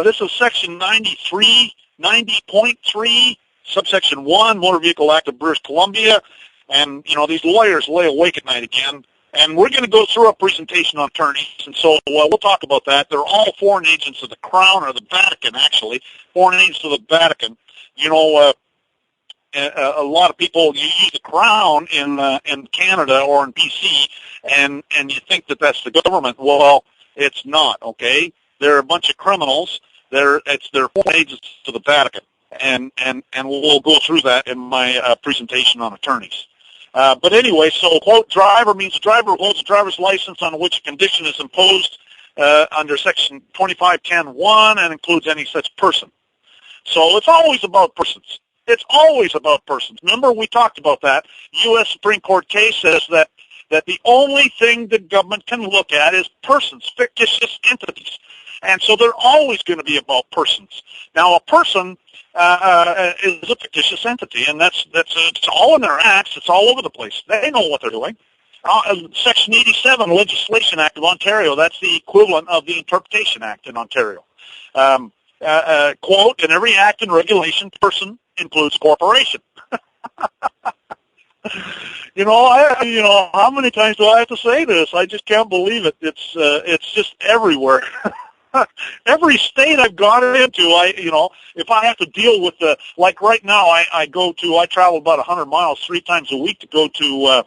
This is Section 90.3, Subsection 1, Motor Vehicle Act of British Columbia, and, you know, these lawyers lay awake at night again, and we're going to go through a presentation on attorneys, and so we'll talk about that. They're all foreign agents of the Crown, or the Vatican, actually, foreign agents of the Vatican. You know, a lot of people, you use the Crown in Canada or in BC, and you think that that's the government. Well, It's not, okay? They're a bunch of criminals. They're foreign agents to the Vatican, and we'll go through that in my presentation on attorneys. But anyway, so quote, driver means a driver who holds a driver's license on which a condition is imposed under Section 2510(1) and includes any such person. So it's always about persons. It's always about persons. Remember, we talked about that. U.S. Supreme Court case says that the only thing the government can look at is persons, fictitious entities. And so they're always going to be about persons. Now, a person is a fictitious entity, and it's all in their acts. It's all over the place. They know what they're doing. Section 87, Legislation Act of Ontario, that's the equivalent of the Interpretation Act in Ontario. Quote, in every act and regulation, person includes corporation. How many times do I have to say this? I just can't believe it. It's just everywhere. Every state I've gone into, if I have to deal with like right now, I travel about 100 miles 3 times a week to go to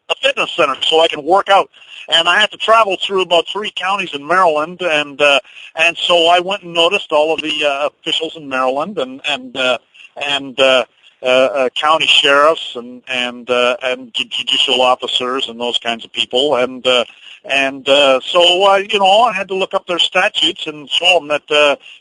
a fitness center so I can work out. And I have to travel through about 3 counties in Maryland, and so I went and noticed all of the officials in Maryland and county sheriffs and judicial officers and those kinds of people, so I had to look up their statutes and show them that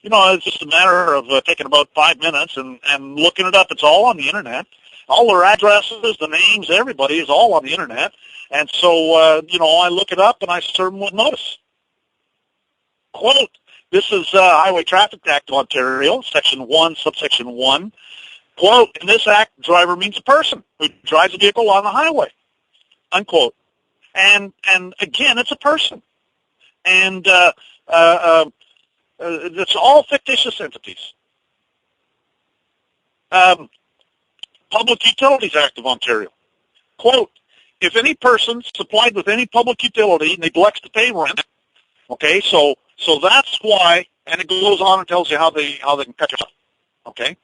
it's just a matter of taking about 5 minutes and looking it up. It's all on the internet. All their addresses, the names, everybody is all on the internet. And so, I look it up and I serve them with notice. Quote, this is Highway Traffic Act of Ontario, Section 1, Subsection 1. Quote, in this act, driver means a person who drives a vehicle on the highway. Unquote. And again, it's a person. And it's all fictitious entities. Public Utilities Act of Ontario. Quote, if any person supplied with any public utility neglects to pay rent, okay, so that's why, and it goes on and tells you how they can cut you off, okay?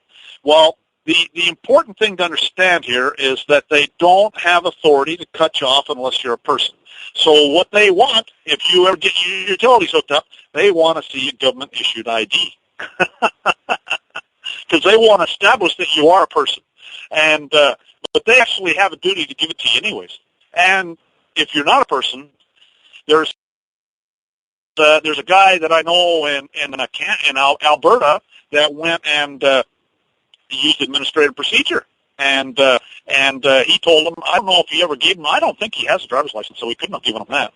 Well, the important thing to understand here is that they don't have authority to cut you off unless you're a person. So what they want, if you ever get your utilities hooked up, they want to see a government-issued ID. Because they want to establish that you are a person. And but they actually have a duty to give it to you anyways. And if you're not a person, there's a guy that I know in Alberta that went and used administrative procedure, and he told him, I don't know if he ever gave him. I don't think he has a driver's license, so he couldn't have given him that.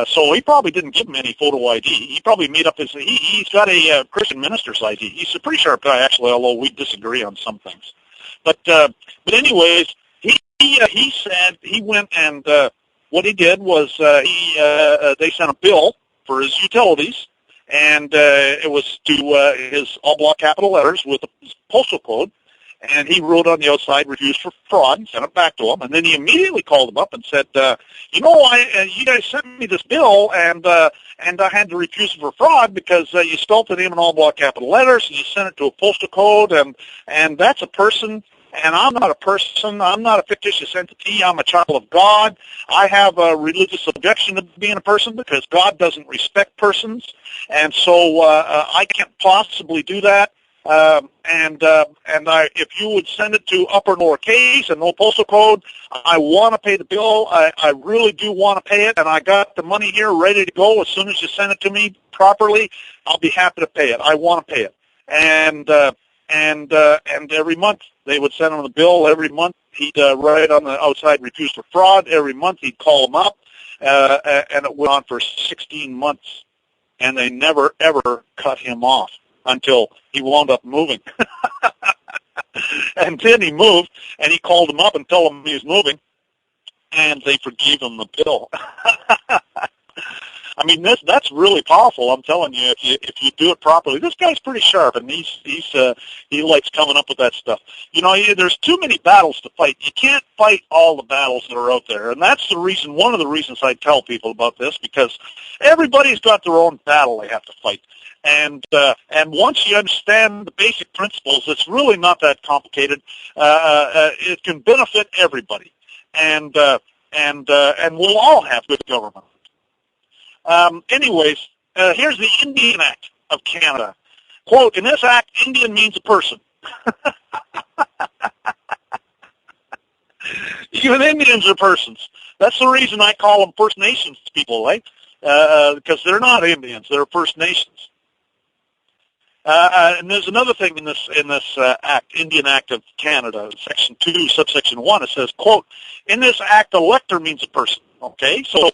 So he probably didn't give him any photo ID. He probably made up his. He's got a Christian minister's ID. He's a pretty sharp guy, actually, although we disagree on some things. But anyways, he said he went and what he did was they sent a bill for his utilities, and it was to his all block capital letters with a postal code, and he wrote on the outside "refused for fraud" and sent it back to him. And then he immediately called him up and said, you guys sent me this bill, and I had to refuse it for fraud because you spelled the name in all block capital letters, and you sent it to a postal code, and that's a person. And I'm not a person. I'm not a fictitious entity. I'm a child of God. I have a religious objection to being a person because God doesn't respect persons, and so I can't possibly do that. If you would send it to upper and lower case and no postal code, I want to pay the bill. I really do want to pay it, and I got the money here ready to go. As soon as you send it to me properly, I'll be happy to pay it. I want to pay it, and every month they would send him the bill. Every month he'd write on the outside "refused for fraud." Every month he'd call him up, and it went on for 16 months, and they never ever cut him off until he wound up moving. And then he moved, and he called him up and told him he was moving, and they forgave him the bill. I mean, that's really powerful. I'm telling you, if you do it properly. This guy's pretty sharp, and he likes coming up with that stuff. There's too many battles to fight. You can't fight all the battles that are out there, and that's the reason. One of the reasons I tell people about this, because everybody's got their own battle they have to fight. And once you understand the basic principles, it's really not that complicated. It can benefit everybody, and we'll all have good government. Anyways, here's the Indian Act of Canada. Quote, in this act, Indian means a person. Even Indians are persons. That's the reason I call them First Nations people, right? Because they're not Indians; they're First Nations. And there's another thing in this act, Indian Act of Canada, Section 2, subsection 1. It says, quote, in this act, elector means a person. Okay, so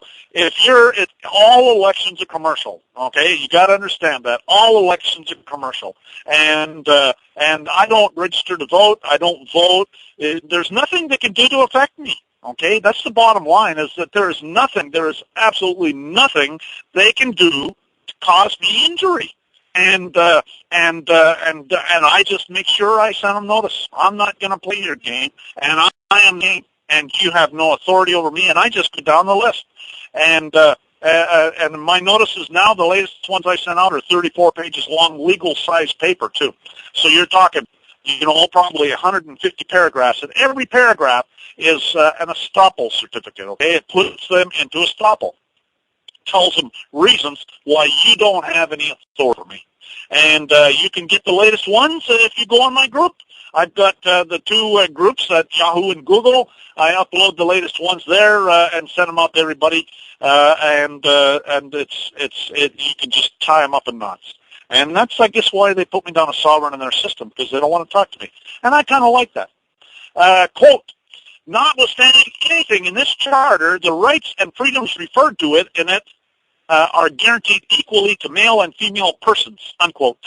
all elections are commercial. Okay, you got to understand that all elections are commercial, and I don't register to vote. I don't vote. There's nothing they can do to affect me. Okay, that's the bottom line. Is that there is absolutely nothing they can do to cause me injury. And I just make sure I send them notice. I'm not going to play your game, and I am game, and you have no authority over me. And I just go down the list, and my notices now, the latest ones I sent out are 34 pages long, legal size paper too. So you're talking, probably 150 paragraphs, and every paragraph is an estoppel certificate. Okay, it puts them into estoppel. Tells them reasons why you don't have any authority over me. And you can get the latest ones if you go on my group. I've got the two groups at Yahoo and Google. I upload the latest ones there and send them out to everybody. And you can just tie them up in knots. And that's, I guess, why they put me down as sovereign in their system, because they don't want to talk to me. And I kind of like that. Quote, notwithstanding anything in this charter, the rights and freedoms referred to in it are guaranteed equally to male and female persons, unquote.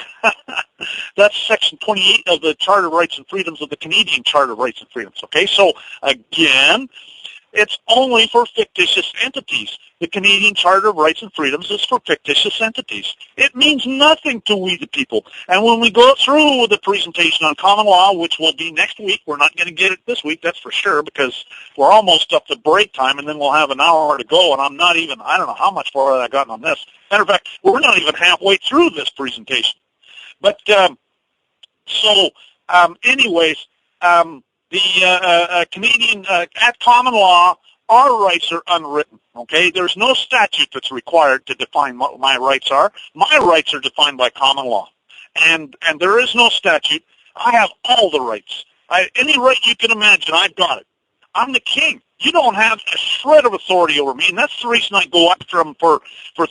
That's Section 28 of the Charter of Rights and Freedoms of the Canadian Charter of Rights and Freedoms. Okay, so again, it's only for fictitious entities. The Canadian Charter of Rights and Freedoms is for fictitious entities. It means nothing to we the people. And when we go through the presentation on common law, which will be next week, we're not going to get it this week, that's for sure, because we're almost up to break time, and then we'll have an hour to go, and I don't know how much farther I've gotten on this. Matter of fact, we're not even halfway through this presentation. But, anyways, the Canadian, at common law, our rights are unwritten, okay? There's no statute that's required to define what my rights are. My rights are defined by common law. And there is no statute. I have all the rights. Any right you can imagine, I've got it. I'm the king. You don't have a shred of authority over me, and that's the reason I go after them for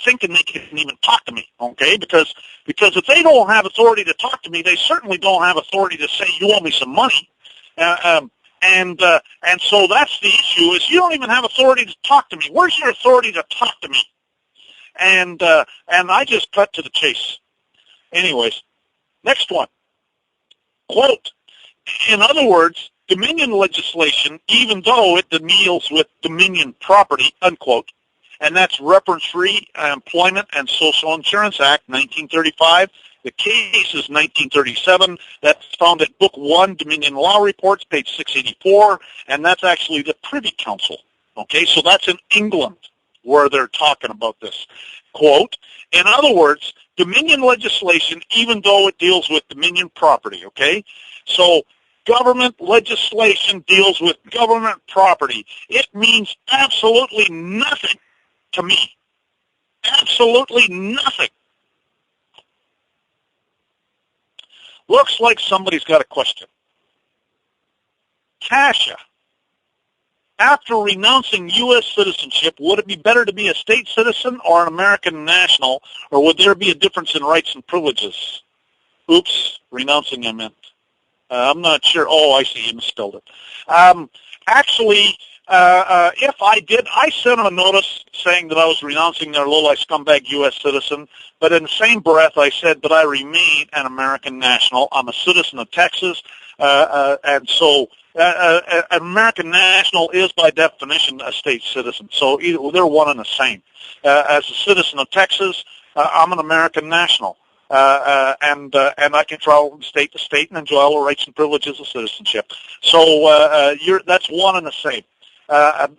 thinking they can even talk to me, okay? Because if they don't have authority to talk to me, they certainly don't have authority to say, you owe me some money. And so that's the issue, is you don't even have authority to talk to me. Where's your authority to talk to me? And I just cut to the chase. Anyways, next one. Quote, in other words, Dominion legislation, even though it deals with Dominion property, unquote, and that's Reference-Free Employment and Social Insurance Act, 1935. The case is 1937. That's found at Book 1, Dominion Law Reports, page 684, and that's actually the Privy Council. Okay, so that's in England where they're talking about this. Quote, in other words, Dominion legislation, even though it deals with Dominion property, okay? So government legislation deals with government property. It means absolutely nothing to me. Absolutely nothing. Looks like somebody's got a question. Tasha, after renouncing U.S. citizenship, would it be better to be a state citizen or an American national, or would there be a difference in rights and privileges? Oops, renouncing I meant. I'm not sure. Oh, I see, you misspelled it. Actually, if I did, I sent a notice saying that I was renouncing their low-life scumbag U.S. citizen, but in the same breath I said that I remain an American national. I'm a citizen of Texas, and so an American national is by definition a state citizen, so they're one and the same. As a citizen of Texas, I'm an American national. And I can travel from state to state and enjoy all the rights and privileges of citizenship. So that's one and the same.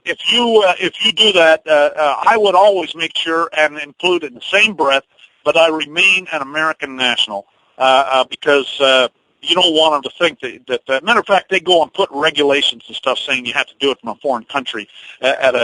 If you do that, I would always make sure and include in the same breath, but I remain an American national because you don't want them to think that. Matter of fact, they go and put regulations and stuff saying you have to do it from a foreign country at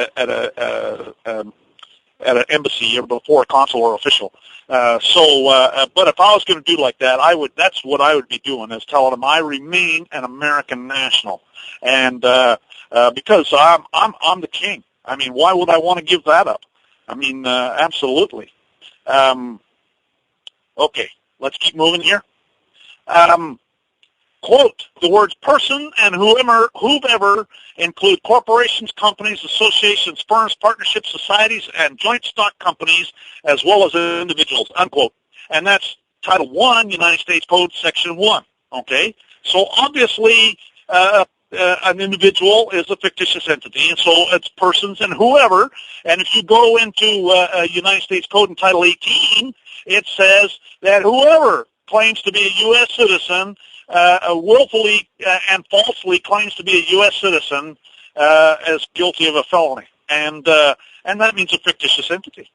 at an embassy or before a consul or official. But if I was going to do like that, that's what I would be doing, is telling them I remain an American national, and because I'm the king. I mean, why would I want to give that up? I mean, absolutely. Okay, let's keep moving here. Quote, the words person and whomever include corporations, companies, associations, firms, partnerships, societies, and joint stock companies, as well as individuals, unquote. And that's Title I, United States Code, Section 1. Okay? So obviously, an individual is a fictitious entity, and so it's persons and whoever. And if you go into United States Code in Title 18, it says that whoever claims to be a U.S. citizen willfully and falsely claims to be a U.S. citizen is guilty of a felony, and that means a fictitious entity.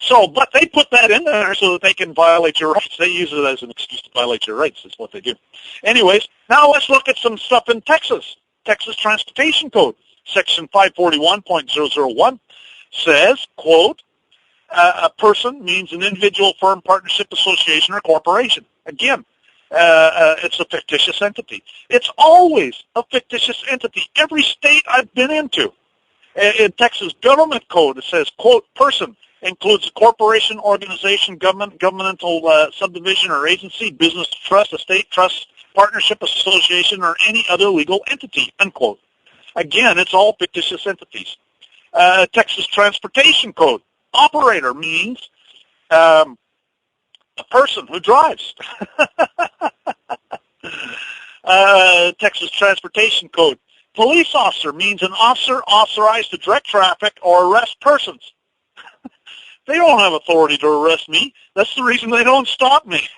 So, but they put that in there so that they can violate your rights. They use it as an excuse to violate your rights. Is what they do. Anyways, now let's look at some stuff in Texas. Texas Transportation Code, Section 541.001 says, quote, a person means an individual, firm, partnership, association, or corporation. Again, it's a fictitious entity. It's always a fictitious entity. Every state I've been into. In Texas Government Code, it says, quote, person includes a corporation, organization, governmental subdivision or agency, business trust, estate trust, partnership, association, or any other legal entity, unquote. Again, it's all fictitious entities. Texas Transportation Code. Operator means a person who drives. Texas Transportation Code. Police officer means an officer authorized to direct traffic or arrest persons. They don't have authority to arrest me. That's the reason they don't stop me.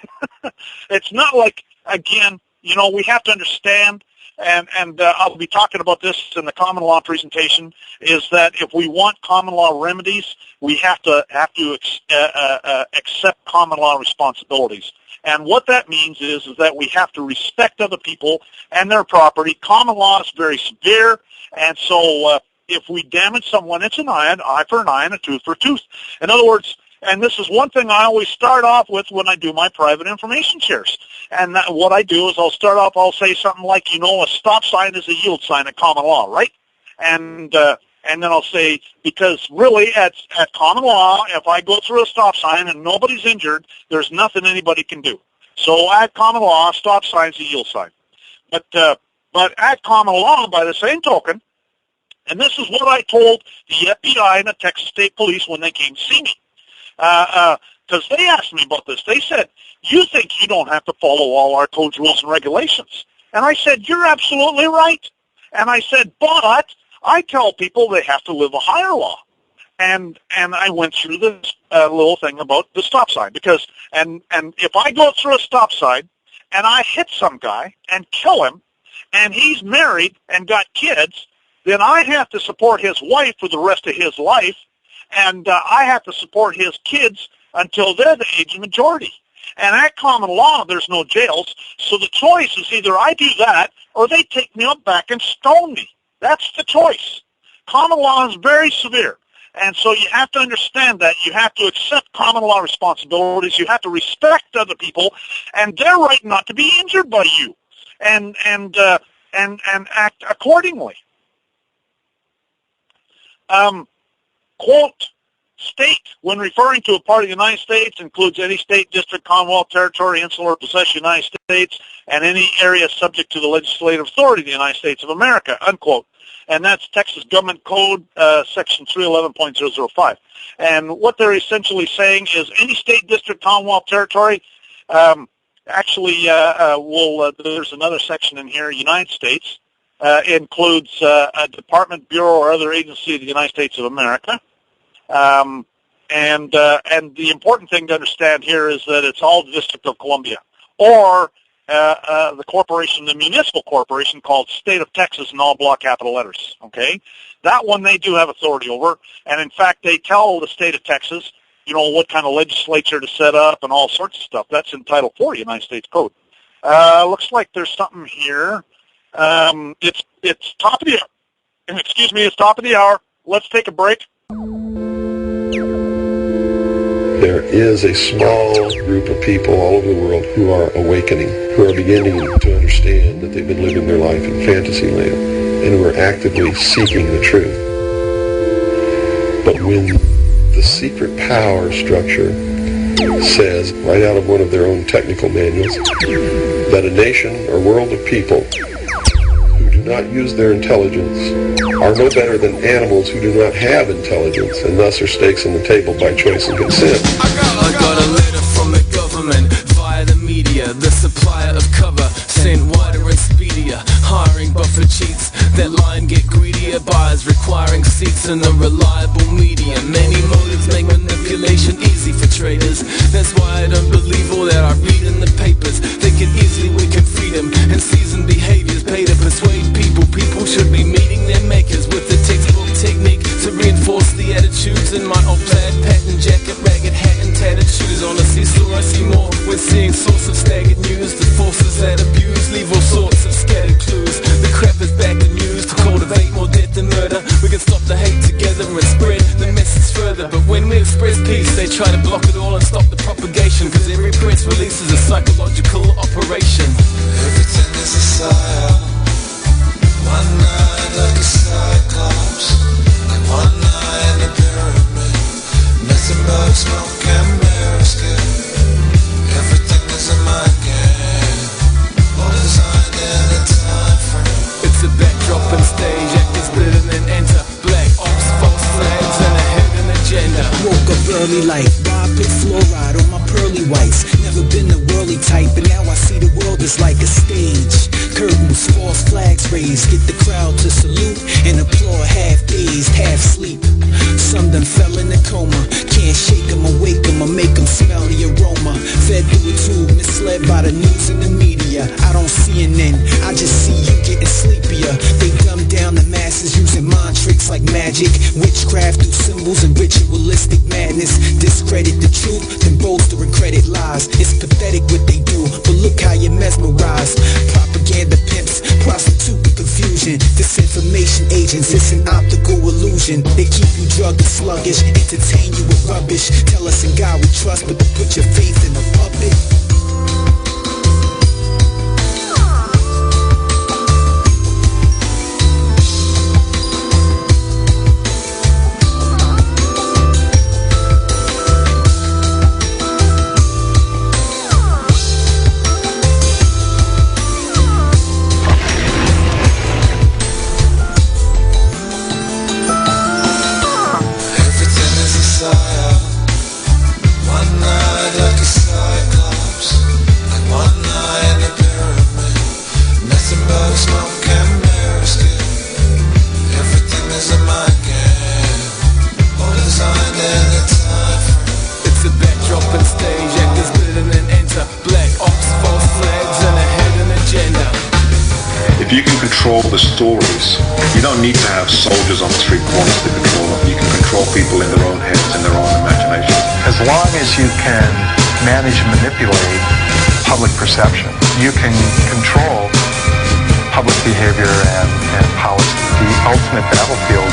It's not like, again, you know, we have to understand, and I'll be talking about this in the common law presentation, is that if we want common law remedies, we have to accept common law responsibilities. And what that means is that we have to respect other people and their property. Common law is very severe, and so if we damage someone, it's an eye for an eye and a tooth for a tooth. In other words, and this is one thing I always start off with when I do my private information shares. And what I do is I'll start off, I'll say something like, you know, a stop sign is a yield sign in common law, right? And then I'll say, because really at common law, if I go through a stop sign and nobody's injured, there's nothing anybody can do. So at common law, stop sign's a yield sign. But at common law, by the same token, and this is what I told the FBI and the Texas State Police when they came to see me, because they asked me about this. They said, you think you don't have to follow all our codes, rules, and regulations? And I said, you're absolutely right. And I said, but I tell people they have to live a higher law. And I went through this little thing about the stop sign, because and if I go through a stop sign and I hit some guy and kill him, and he's married and got kids, then I have to support his wife for the rest of his life, and I have to support his kids until they're the age of majority. And at common law, there's no jails, so the choice is either I do that or they take me up back and stone me. That's the choice. Common law is very severe. And so you have to understand that. You have to accept common law responsibilities. You have to respect other people and their right not to be injured by you, and act accordingly. Quote, state, when referring to a part of the United States, includes any state, district, commonwealth, territory, insular, possession of the United States, and any area subject to the legislative authority of the United States of America, unquote. And that's Texas Government Code, Section 311.005. And what they're essentially saying is any state, district, commonwealth, territory, there's another section in here, United States, includes a department, bureau, or other agency of the United States of America. And the important thing to understand here is that it's all the District of Columbia, or the corporation, the municipal corporation called State of Texas in all block capital letters, okay? That one they do have authority over, and in fact they tell the State of Texas, you know, what kind of legislature to set up and all sorts of stuff. That's in Title 4 United States Code. Looks like there's something here. It's top of the hour. Excuse me, it's top of the hour. let's take a break.
There is a small group of people all over the world who are awakening, who are beginning to understand that they've been living their life in fantasy land, and who are actively seeking the truth. But when the secret power structure says, right out of one of their own technical manuals, that a nation or world of people who do not use their intelligence are no better than animals who do not have intelligence, and thus are stakes on the table by choice and consent.
I got a letter from the government via the media, the supplier of cover, sent wider and speedier, hiring buffer cheats that lie and get greedier, buyers requiring seats in a reliable media. Many motives make manipulation easy for traders. That's why I don't believe all that I read in the papers. They can easily weaken freedom and seasoned behaviors, pay to persuade people. People should be meeting their makers with the textbook technique to reinforce the attitudes in my old plaid pattern jacket, ragged hat and tattered shoes. On a seesaw I see more when seeing source of staggered news. The forces that abuse leave all sorts of scattered clues. The crap is back in news to cultivate more death and murder. We can stop the hate together and spread the message further. But when we express peace, they try to block it all and stop the propagation. Cause every press release is a psychological operation.
Everything is a psyop. One night like a cyclops, like one night in a pyramid. Nothing but smoke and mirror skin. Everything is a mind game, all designed in a time frame.
It's a backdrop and stage, actors split and then enter. Black ops, false flags and a hidden agenda.
Woke up early like Bob put fluoride on my pearly whites. Never been the whirly type, but now I see the world as like a stage. Curtains, false flags raised, get the crowd to salute and applaud, half dazed, half sleep. Some done fell in a coma, can't shake them, awake them, or make them smell the aroma. Fed through a tube, misled by the news and the media. I don't see an end, I just see you getting sleepier. They dumb down the masses using mind tricks like magic, witchcraft through symbols and ritualistic madness. Discredit the truth, then bolster and credit lies. It's pathetic what they do, but look how you mesmerize. Propaganda pimps, prostitute and confusion. Disinformation agents, it's an optical illusion. They keep you drugged and sluggish, entertain you with rubbish. Tell us in God we trust, but to put your faith in a puppet.
If you can control the stories, you don't need to have soldiers on street corners to control them. You can control people in their own heads and their own imagination.
As long as you can manage and manipulate public perception, you can control public behavior and policy. The ultimate battlefield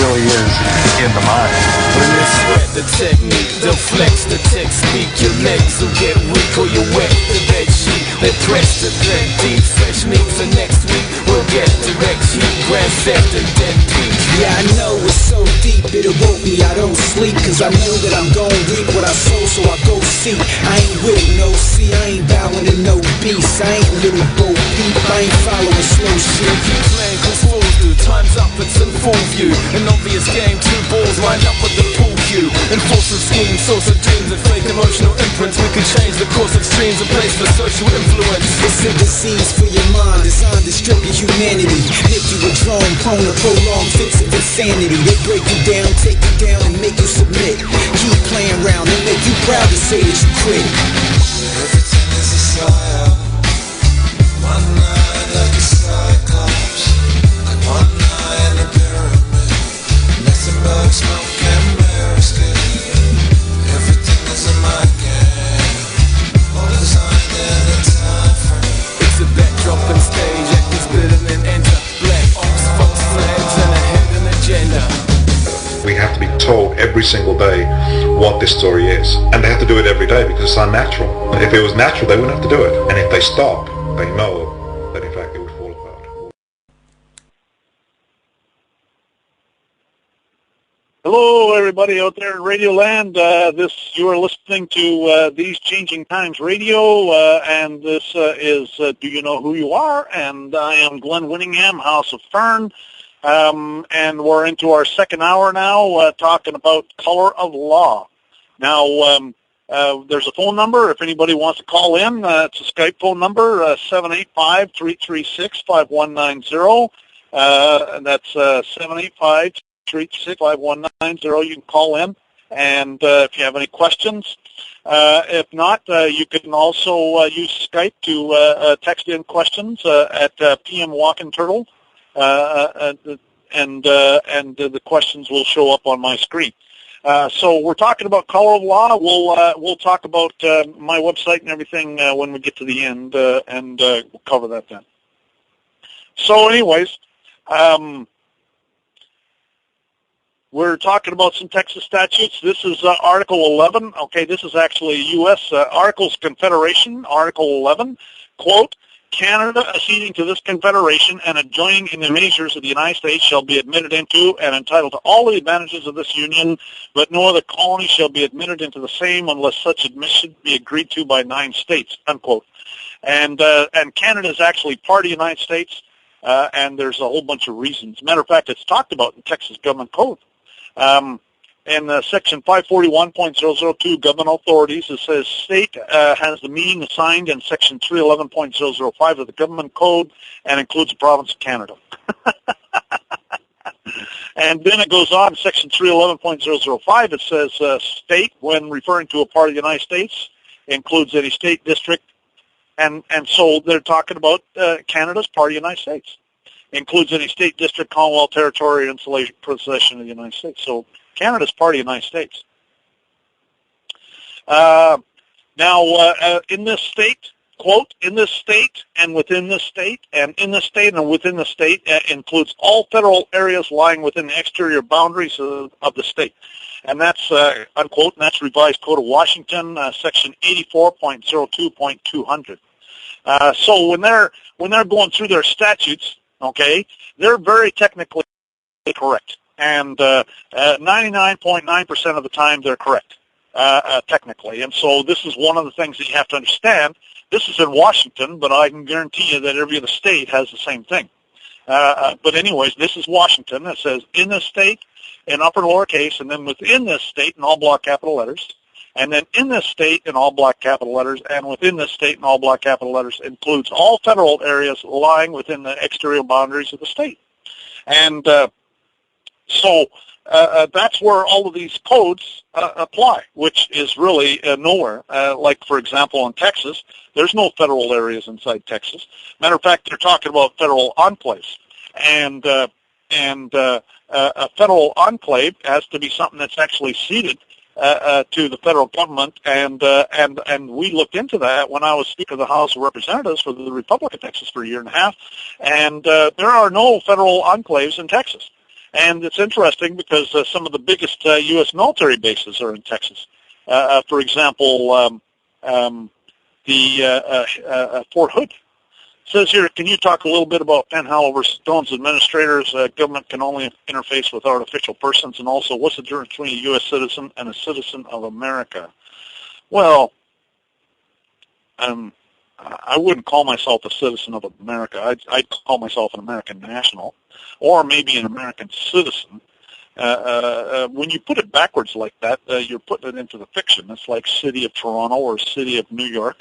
really is in the mind.
When they sweat the technique, they'll flex the text, speak. Your legs will get weak or you wet the bed sheet. They press the thread deep, fresh meat for next week. We'll get direct heat, grand theft and dead beat.
Yeah, I know it's so deep, it awoke me, I don't sleep. Cause I know that I'm gon' reap what I sow, so I go see. I ain't with no see, I ain't bowing to no beast. I ain't little Bo Peep, I ain't following slow shit.
Keep playing cause fools do, time's up, it's in full view. An obvious game, two balls lined up with the pool cue. Enforcing schemes, source of dreams and fake emotional imprints. We can change the course of streams and place for social influence.
It's a disease for your mind, designed to strip your humanity. Make you a drone, prone to prolonged fits of insanity. They break you down, take you down and make you submit. Keep playing around and make you proud to say that you quit.
Everything is a psyop. One night like a cyclops, like one night in a pyramid. Nothing but smoke and mirror skin. Everything is a mind game, all designed in a time frame.
It's a backdrop and stage, actors split and then enter. Black ops, false flags and a hidden agenda.
every single day what this story is. And they have to do it every day because it's unnatural. If it was natural, they wouldn't have to do it. And if they stop, they know that in fact it would fall apart.
Hello, everybody out there in Radio Land. You are listening to These Changing Times Radio, and this is Do You Know Who You Are? And I am Glenn Winningham, House of Fern, and we're into our second hour now, talking about color of law. Now, there's a phone number if anybody wants to call in. It's a Skype phone number, 785-336-5190, and that's 785-336-5190. You can call in, and if you have any questions. If not, you can also use Skype to text in questions at PM Walking Turtle, and the questions will show up on my screen. So we're talking about color of law. We'll talk about my website and everything when we get to the end, and we'll cover that then. So, anyways. We're talking about some Texas statutes. This is Article 11. Okay, this is actually U.S. Articles of Confederation, Article 11. Quote, Canada acceding to this confederation and adjoining in the measures of the United States shall be admitted into and entitled to all the advantages of this union, but no other colony shall be admitted into the same unless such admission be agreed to by 9 states, unquote. And Canada is actually part of the United States, and there's a whole bunch of reasons. Matter of fact, it's talked about in Texas Government Code. In Section 541.002, Government Authorities, it says state has the meaning assigned in Section 311.005 of the Government Code and includes the province of Canada. And then it goes on, Section 311.005, it says state, when referring to a part of the United States, includes any state, district, and so they're talking about Canada's part of the United States. Includes any state, district, commonwealth, territory, and possession of the United States. So Canada's part of the United States. Now, in this state, quote, in this state and within this state, and in this state and within the state includes all federal areas lying within the exterior boundaries of the state. And that's, unquote, and that's Revised Code of Washington, Section 84.02.200. So when they're going through their statutes, okay, they're very technically correct, and 99.9% of the time they're correct, technically. And so this is one of the things that you have to understand. This is in Washington, but I can guarantee you that every other state has the same thing. But anyways, this is Washington. It says in this state in upper and lowercase, and then within this state in all block capital letters, and then in this state in all block capital letters, and within this state in all block capital letters includes all federal areas lying within the exterior boundaries of the state. And so that's where all of these codes apply, which is really nowhere. Like, for example, in Texas, there's no federal areas inside Texas. Matter of fact, they're talking about federal enclaves. And a federal enclave has to be something that's actually ceded to the federal government, and we looked into that when I was Speaker of the House of Representatives for the Republic of Texas for a year and a half, and there are no federal enclaves in Texas. And it's interesting because some of the biggest U.S. military bases are in Texas. For example, Fort Hood. It says here, can you talk a little bit about Penhallow versus Doan's administrators? Government can only interface with artificial persons, and also what's the difference between a U.S. citizen and a citizen of America? Well, I wouldn't call myself a citizen of America. I'd call myself an American national, or maybe an American citizen. When you put it backwards like that, you're putting it into the fiction. It's like City of Toronto or City of New York.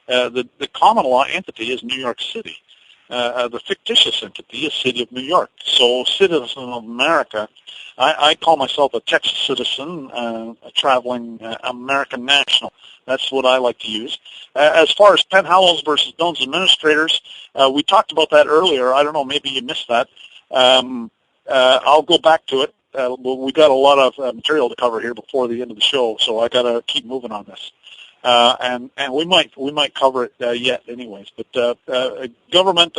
The common law entity is New York City. The fictitious entity is City of New York. So citizen of America, I call myself a Texas citizen, a traveling American national. That's what I like to use. As far as Penhallow versus Doan's administrators, we talked about that earlier. I don't know, maybe you missed that. I'll go back to it. We got a lot of material to cover here before the end of the show, so I got to keep moving on this. And we might cover it yet, anyways. But government,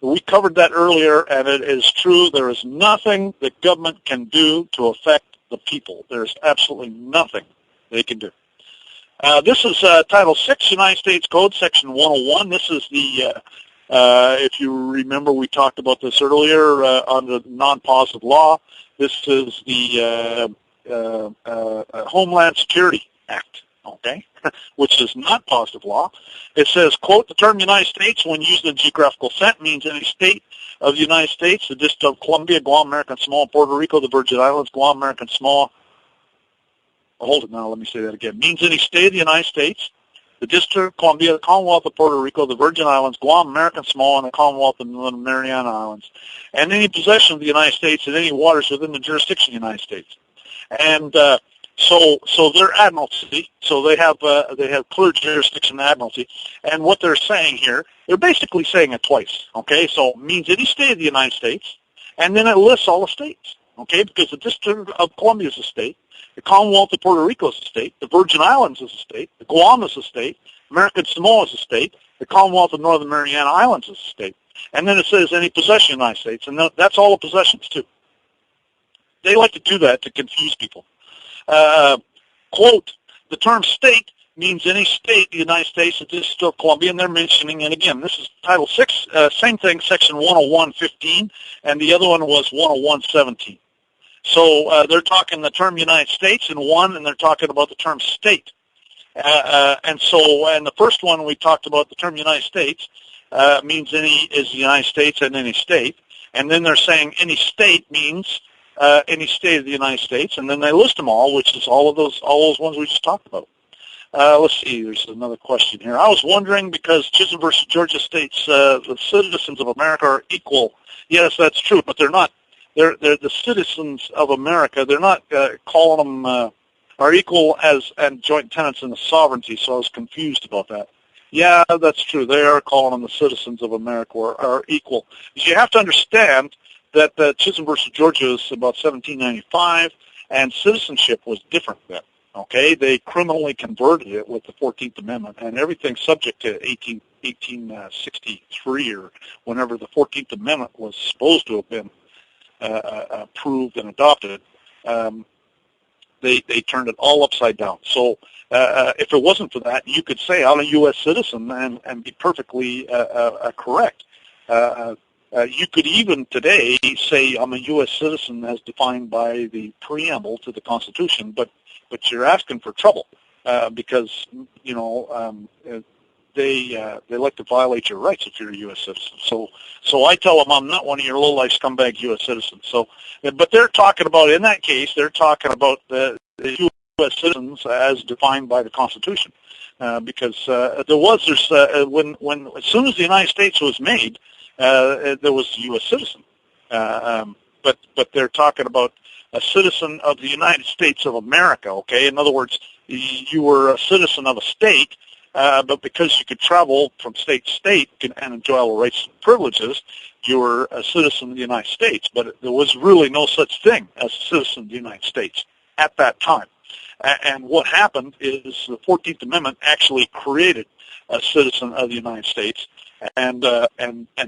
we covered that earlier, and it is true. There is nothing that government can do to affect the people. There's absolutely nothing they can do. This is Title 6, United States Code, Section 101. This is the, if you remember, we talked about this earlier on the non-positive law. This is the Homeland Security Act, okay, which is not positive law. It says, quote, the term United States, when used in geographical sense, means any state of the United States, the District of Columbia, Guam, American Samoa, Puerto Rico, the Virgin Islands, Guam, American Samoa. Hold it now, let me say that again. Means any state of the United States, the District of Columbia, the Commonwealth of Puerto Rico, the Virgin Islands, Guam, American Samoa, and the Commonwealth of the Mariana Islands, and any possession of the United States in any waters within the jurisdiction of the United States. And so they're admiralty, so they have clear jurisdiction and admiralty. And what they're saying here, they're basically saying it twice, okay? So it means any state of the United States, and then it lists all the states, okay? Because the District of Columbia is a state, the Commonwealth of Puerto Rico is a state, the Virgin Islands is a state, the Guam is a state, American Samoa is a state, the Commonwealth of Northern Mariana Islands is a state. And then it says any possession of the United States, and that's all the possessions too. They like to do that to confuse people. Quote, the term state means any state, the United States, the District of Columbia, and they're mentioning, and again, this is Title 6, same thing, Section 101.15, and the other one was 101.17. So they're talking the term United States in one, and they're talking about the term state. And the first one we talked about, the term United States, means any is the United States and any state. And then they're saying any state means any state of the United States, and then they list them all, which is all those ones we just talked about. Let's see, there's another question here. I was wondering, because Chisholm versus Georgia states the citizens of America are equal. Yes, that's true, but they're not. They're the citizens of America. They're not calling them are equal and joint tenants in the sovereignty, so I was confused about that. Yeah, that's true. They are calling them the citizens of America are equal. You have to understand that Chisholm versus Georgia is about 1795, and citizenship was different then. Okay, they criminally converted it with the 14th Amendment, and everything subject to 1863 or whenever the 14th Amendment was supposed to have been approved and adopted. They turned it all upside down. So if it wasn't for that, you could say I'm a U.S. citizen and be perfectly correct. You could even today say I'm a U.S. citizen as defined by the preamble to the Constitution, but you're asking for trouble because they like to violate your rights if you're a U.S. citizen. So I tell them I'm not one of your low-life scumbag U.S. citizens. So, but they're talking about, in that case, they're talking about the U.S. citizens as defined by the Constitution, because when as soon as the United States was made, there was a U.S. citizen. But they're talking about a citizen of the United States of America. Okay, in other words, you were a citizen of a state. But because you could travel from state to state and enjoy all the rights and privileges, you were a citizen of the United States. But there was really no such thing as a citizen of the United States at that time. And what happened is the 14th Amendment actually created a citizen of the United States and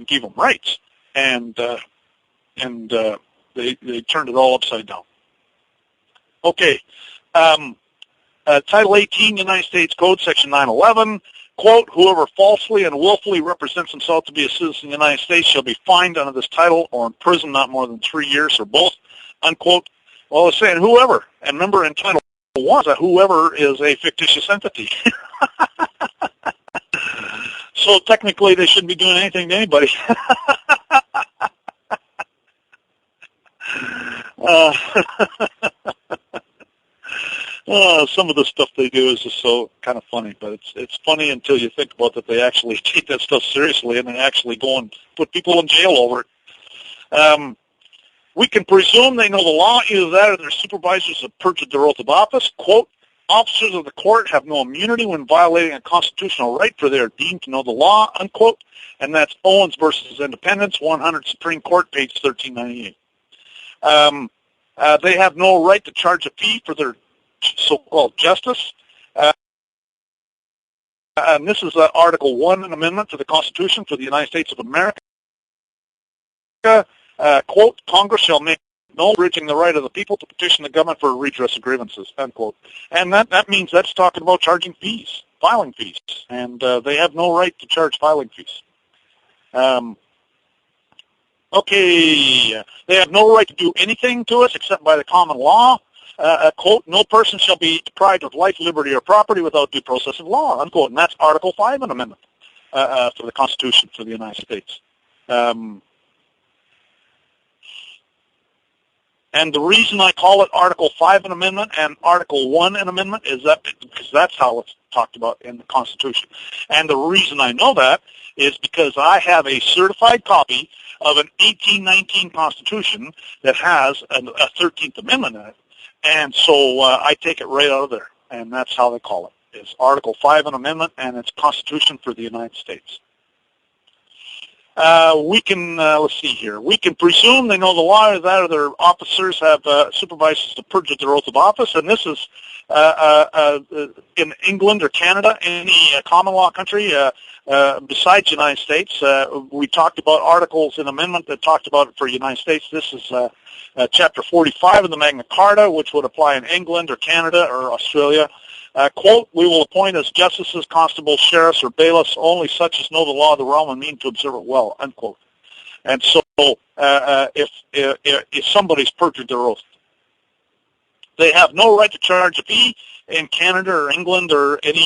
gave them rights. And they turned it all upside down. Okay. Title 18, United States Code, Section 911, quote, whoever falsely and willfully represents himself to be a citizen of the United States shall be fined under this title or in prison not more than 3 years or both, unquote. Well, it's saying whoever. And remember in Title 1, that whoever is a fictitious entity. So technically they shouldn't be doing anything to anybody. Some of the stuff they do is just so kind of funny, but it's funny until you think about that they actually take that stuff seriously and they actually go and put people in jail over it. We can presume they know the law, either that or their supervisors have perjured their oath of office. Quote, officers of the court have no immunity when violating a constitutional right, for they are deemed to know the law, unquote. And that's Owens versus Independence, 100 Supreme Court, page 1398. They have no right to charge a fee for their so-called justice. And this is Article 1, an amendment to the Constitution for the United States of America. Quote, Congress shall make no abridging the right of the people to petition the government for redress of grievances, unquote. And that means that's talking about charging fees, filing fees, and they have no right to charge filing fees. Okay, they have no right to do anything to us except by the common law. Quote, no person shall be deprived of life, liberty, or property without due process of law, unquote. And that's Article 5 of the Amendment for the Constitution for the United States. And the reason I call it Article 5 an amendment and Article 1 an amendment is that because that's how it's talked about in the Constitution. And the reason I know that is because I have a certified copy of an 1819 Constitution that has a 13th Amendment in it. And so I take it right out of there. And that's how they call it. It's Article 5 an amendment, and it's Constitution for the United States. We can, let's see here, we can presume they know the law, or that or their officers have supervisors to purge their oath of office, and this is in England or Canada, any common law country besides the United States. We talked about articles in amendment that talked about it for the United States. This is Chapter 45 of the Magna Carta, which would apply in England or Canada or Australia. Quote, we will appoint as justices, constables, sheriffs, or bailiffs only such as know the law of the realm and mean to observe it well, unquote. And so if somebody's perjured their oath, they have no right to charge a fee in Canada or England or any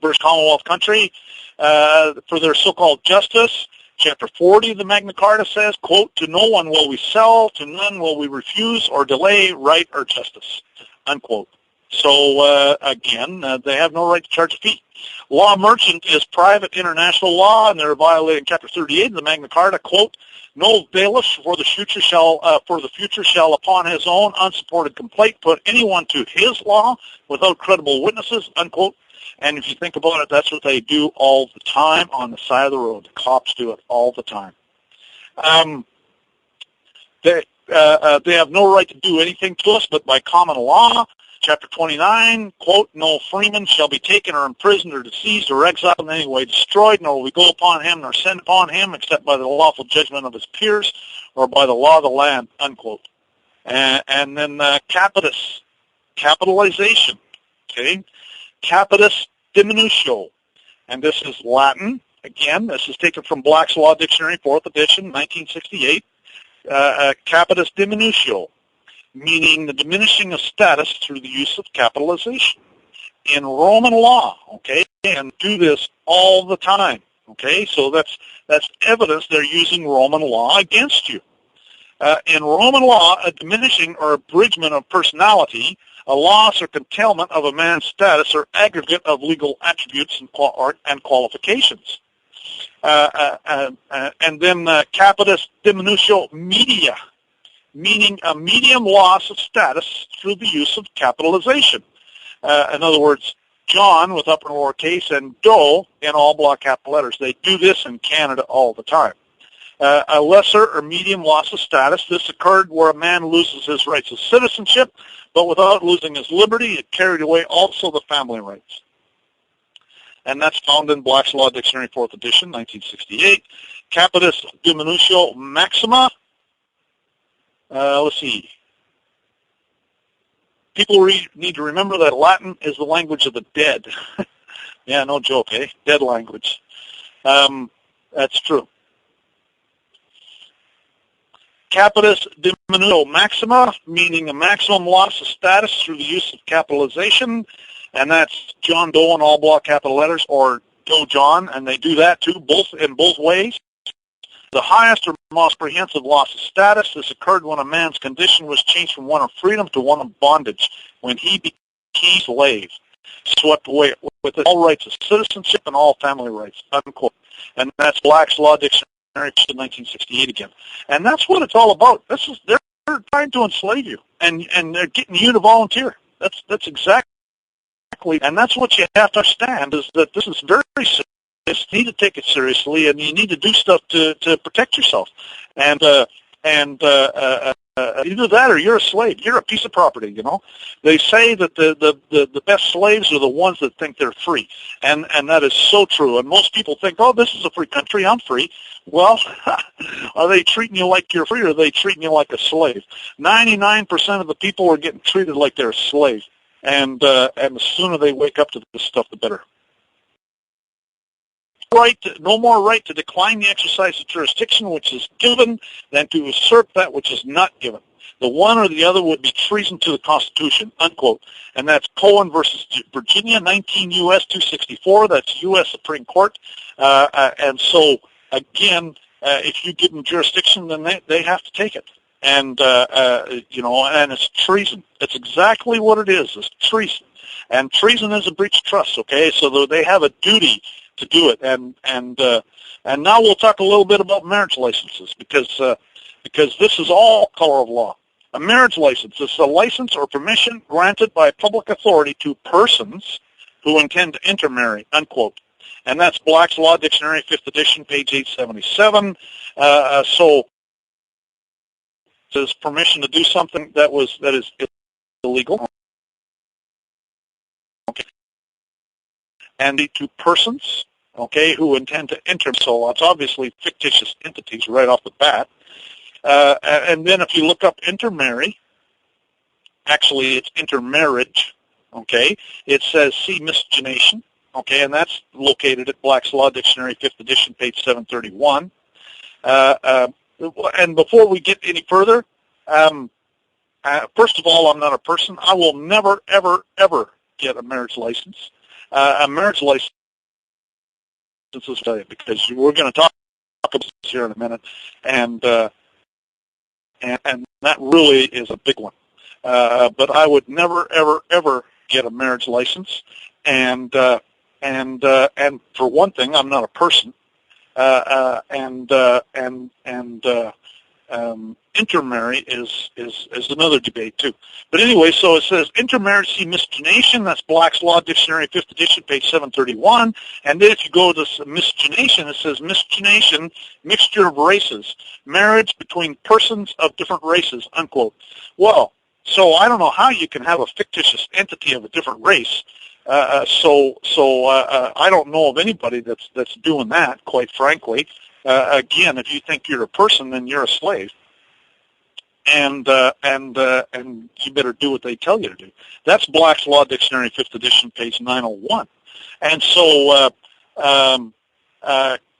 British Commonwealth country for their so-called justice. Chapter 40 of the Magna Carta says, quote, to no one will we sell, to none will we refuse or delay right or justice, unquote. So, again, they have no right to charge a fee. Law merchant is private international law, and they're violating Chapter 38 of the Magna Carta, quote, no bailiff for the future shall upon his own unsupported complaint put anyone to his law without credible witnesses, unquote. And if you think about it, that's what they do all the time on the side of the road. The cops do it all the time. They have no right to do anything to us but by common law. Chapter 29, quote, no freeman shall be taken or imprisoned or seized or exiled in any way destroyed, nor will we go upon him nor send upon him except by the lawful judgment of his peers or by the law of the land, unquote. And then capitis, capitalization, okay? Capitis diminutio, and this is Latin. Again, this is taken from Black's Law Dictionary, 4th edition, 1968. Capitis diminutio, meaning the diminishing of status through the use of capitalization. In Roman law, okay, and do this all the time, okay, so that's evidence they're using Roman law against you. In Roman law, a diminishing or abridgment of personality, a loss or curtailment of a man's status or aggregate of legal attributes and qualifications. And then capitis diminutio media, meaning a medium loss of status through the use of capitalization. In other words, John with upper and lower case and Doe in all block capital letters. They do this in Canada all the time. A lesser or medium loss of status. This occurred where a man loses his rights of citizenship, but without losing his liberty, it carried away also the family rights. And that's found in Black's Law Dictionary, 4th edition, 1968. Capitis diminutio maxima. Let's see. People need to remember that Latin is the language of the dead. Yeah, no joke, eh? Dead language. That's true. Capitis diminutio maxima, meaning a maximum loss of status through the use of capitalization, and that's John Doe in all block capital letters, or Doe John, and they do that too, in both ways. The highest or most comprehensive loss of status. This occurred when a man's condition was changed from one of freedom to one of bondage, when he became a slave, swept away with all rights of citizenship and all family rights, unquote. And that's Black's Law Dictionary, 1968 again. And that's what it's all about. They're trying to enslave you, and they're getting you to volunteer. That's exactly, and that's what you have to understand, is that this is very serious. You need to take it seriously, and you need to do stuff to protect yourself. And either that or you're a slave. You're a piece of property, you know. They say that the best slaves are the ones that think they're free, and that is so true. And most people think, oh, this is a free country, I'm free. Well, are they treating you like you're free, or are they treating you like a slave? 99% of the people are getting treated like they're a slave, and the sooner they wake up to this stuff, the better. No more right to decline the exercise of jurisdiction which is given than to usurp that which is not given. The one or the other would be treason to the Constitution, unquote. And that's Cohen versus Virginia, 19 U.S. 264. That's U.S. Supreme Court. And so, again, if you give them jurisdiction, then they have to take it. And, you know, and it's treason. It's exactly what it is. It's treason. And treason is a breach of trust, okay? So they have a duty to do it, and now we'll talk a little bit about marriage licenses, because this is all color of law. A marriage license is a license or permission granted by a public authority to persons who intend to intermarry, unquote. And that's Black's Law Dictionary, 5th edition, page 877. So there's permission to do something that is illegal. Okay. And the two persons, okay, who intend to enter. So it's obviously fictitious entities right off the bat. And then if you look up intermarry, actually it's intermarriage, okay? It says see miscegenation, okay, and that's located at Black's Law Dictionary, 5th edition, page 731. And before we get any further, first of all, I'm not a person. I will never, ever, ever get a marriage license. A marriage license, because we're going to talk about this here in a minute, and that really is a big one. But I would never, ever, ever get a marriage license, and for one thing, I'm not a person, intermarry is another debate too. But anyway, so it says intermarriage, see miscegenation. That's Black's Law Dictionary, 5th edition, page 731. And then if you go to miscegenation, it says miscegenation, mixture of races, marriage between persons of different races, unquote. Well, so I don't know how you can have a fictitious entity of a different race. So I don't know of anybody that's doing that, quite frankly. Again, if you think you're a person, then you're a slave, and you better do what they tell you to do. That's Black's Law Dictionary, 5th edition, page 901. And so,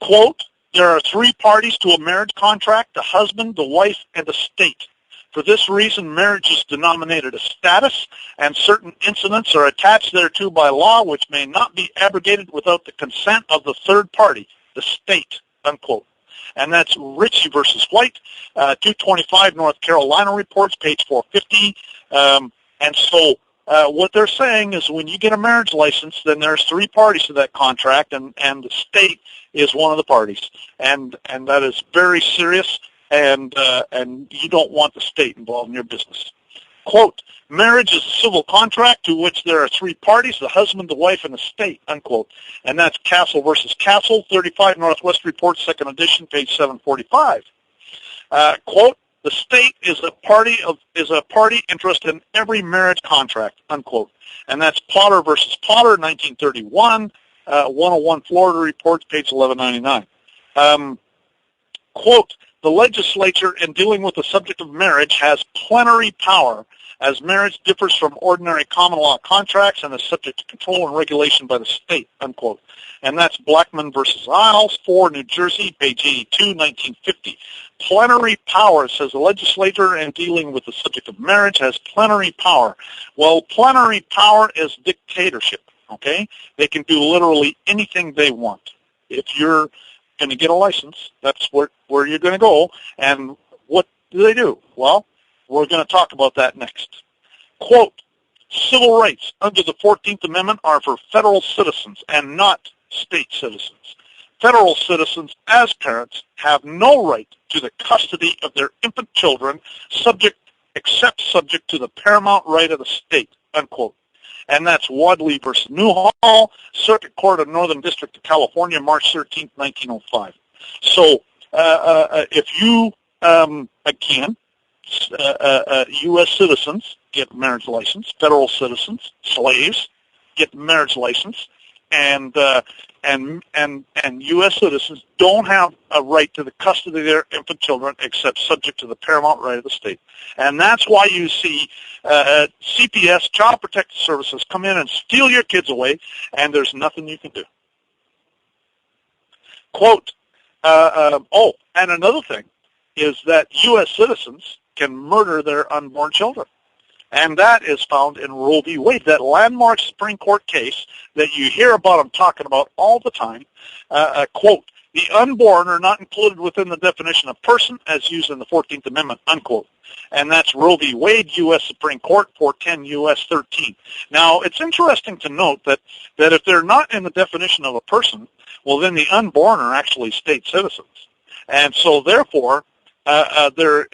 quote, there are three parties to a marriage contract: the husband, the wife, and the state. For this reason, marriage is denominated a status, and certain incidents are attached thereto by law which may not be abrogated without the consent of the third party, the state, unquote. And that's Ritchie versus White, 225 North Carolina Reports, page 450. And so what they're saying is when you get a marriage license, then there's three parties to that contract, and the state is one of the parties. And that is very serious, and you don't want the state involved in your business. Quote, marriage is a civil contract to which there are three parties, the husband, the wife, and the state, unquote. And that's Castle versus Castle, 35 Northwest Report, 2nd edition, page 745. Quote, the state is a party interested in every marriage contract, unquote. And that's Potter versus Potter, 1931, 101 Florida Report, page 1199. Quote, the legislature, in dealing with the subject of marriage, has plenary power, as marriage differs from ordinary common law contracts and is subject to control and regulation by the state, unquote. And that's Blackman versus Isles, 4, New Jersey, page 82, 1950. Plenary power, says the legislature, in dealing with the subject of marriage, has plenary power. Well, plenary power is dictatorship, okay? They can do literally anything they want. If you're going to get a license, that's where you're going to go. And what do? Well, we're going to talk about that next. Quote, civil rights under the 14th Amendment are for federal citizens and not state citizens. Federal citizens, as parents, have no right to the custody of their infant children except subject to the paramount right of the state, unquote. And that's Wadley versus Newhall, Circuit Court of Northern District of California, March 13, 1905. So if you, again, U.S. citizens get marriage license, federal citizens, slaves get marriage license, and U.S. citizens don't have a right to the custody of their infant children except subject to the paramount right of the state. And that's why you see CPS, Child Protective Services, come in and steal your kids away, and there's nothing you can do. Quote, and another thing is that U.S. citizens can murder their unborn children. And that is found in Roe v. Wade, that landmark Supreme Court case that you hear about them talking about all the time. Quote, the unborn are not included within the definition of person as used in the 14th Amendment, unquote. And that's Roe v. Wade, U.S. Supreme Court, 410 U.S. 13. Now, it's interesting to note that if they're not in the definition of a person, well, then the unborn are actually state citizens. And so, therefore, they're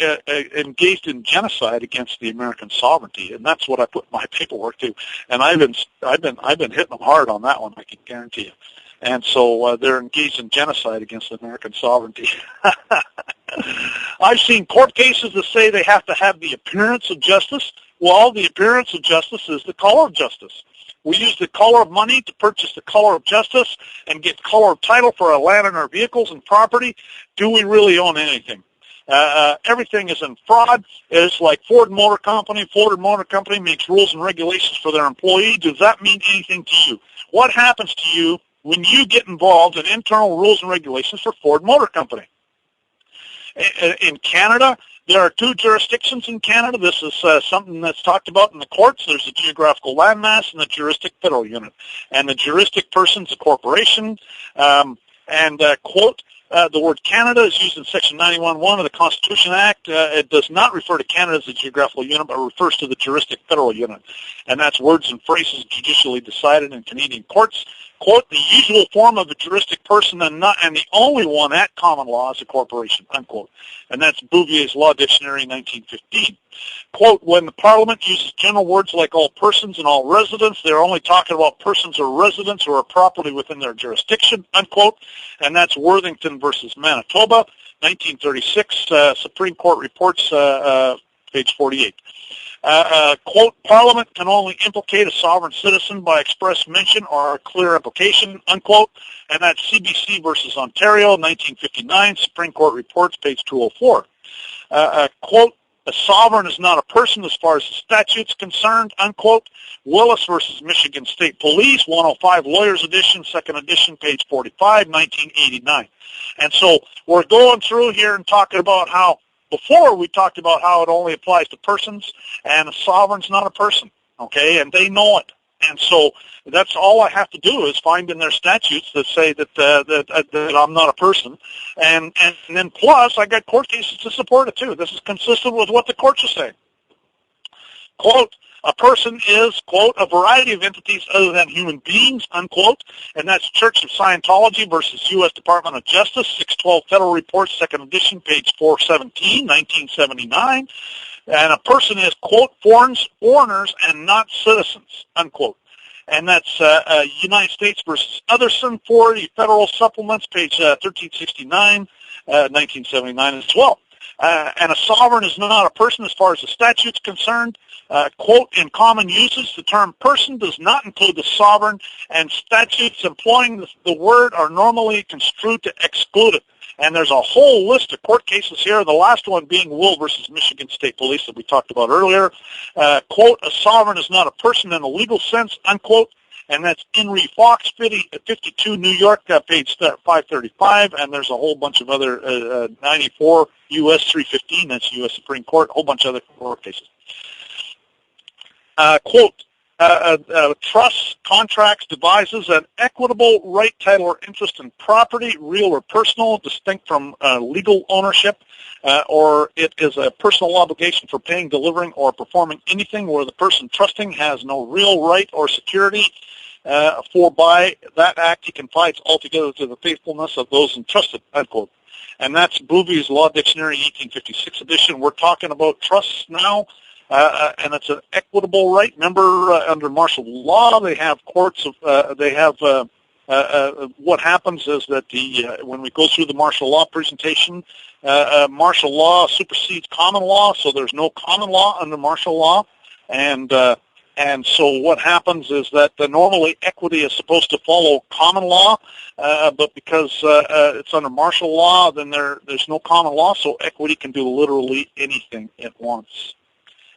engaged in genocide against the American sovereignty, and that's what I put my paperwork to. And I've been hitting them hard on that one, I can guarantee you. And so they're engaged in genocide against American sovereignty. I've seen court cases that say they have to have the appearance of justice. Well, the appearance of justice is the color of justice. We use the color of money to purchase the color of justice and get color of title for our land and our vehicles and property. Do we really own anything? Everything is in fraud. It's like Ford Motor Company. Ford Motor Company makes rules and regulations for their employee. Does that mean anything to you? What happens to you when you get involved in internal rules and regulations for Ford Motor Company? In Canada, there are two jurisdictions in Canada. This is something that's talked about in the courts. There's a geographical landmass and the juristic federal unit. And the juristic person's a corporation. Quote, the word Canada is used in Section 91.1 of the Constitution Act. It does not refer to Canada as a geographical unit, but refers to the juristic federal unit. And that's words and phrases judicially decided in Canadian courts. Quote, the usual form of a juristic person and the only one at common law is a corporation, unquote. And that's Bouvier's Law Dictionary, 1915. Quote, when the Parliament uses general words like all persons and all residents, they're only talking about persons or residents who are properly within their jurisdiction, unquote. And that's Worthington versus Manitoba, 1936, Supreme Court Reports, page 48. Quote, Parliament can only implicate a sovereign citizen by express mention or a clear implication, unquote. And that's CBC versus Ontario, 1959, Supreme Court Reports, page 204. Quote, a sovereign is not a person as far as the statute's concerned, unquote. Willis versus Michigan State Police, 105 Lawyers Edition, second edition, page 45, 1989. And so we're going through here and talking about how before we talked about how it only applies to persons, and a sovereign's not a person, okay, and they know it. And so that's all I have to do is find in their statutes that say that I'm not a person, and then plus I got court cases to support it too. This is consistent with what the courts are saying. Quote, a person is, quote, a variety of entities other than human beings, unquote, and that's Church of Scientology versus U.S. Department of Justice, 612 Federal Reports, second edition, page 417, 1979. And a person is, quote, foreigners and not citizens, unquote. And that's United States versus Otherson, 40 Federal Supplements, page 1369, 1979 as well. And a sovereign is not a person as far as the statute's concerned. Quote, in common uses, the term person does not include the sovereign, and statutes employing the word are normally construed to exclude it. And there's a whole list of court cases here, the last one being Will versus Michigan State Police that we talked about earlier. Quote, a sovereign is not a person in a legal sense, unquote. And that's Henry Fox, 52 New York, page 535, and there's a whole bunch of other 94 U.S. 315, that's U.S. Supreme Court, a whole bunch of other court cases. Quote, trusts, contracts, devises an equitable right, title, or interest in property, real or personal, distinct from legal ownership, or it is a personal obligation for paying, delivering, or performing anything where the person trusting has no real right or security, for by that act he confides altogether to the faithfulness of those entrusted, unquote. And that's Bouvier's Law Dictionary, 1856 edition. We're talking about trusts now. And it's an equitable right. Remember, under martial law, they have courts of, what happens is that when we go through the martial law presentation, martial law supersedes common law, so there's no common law under martial law, and so what happens is that normally equity is supposed to follow common law, but because it's under martial law, then there's no common law, so equity can do literally anything it wants.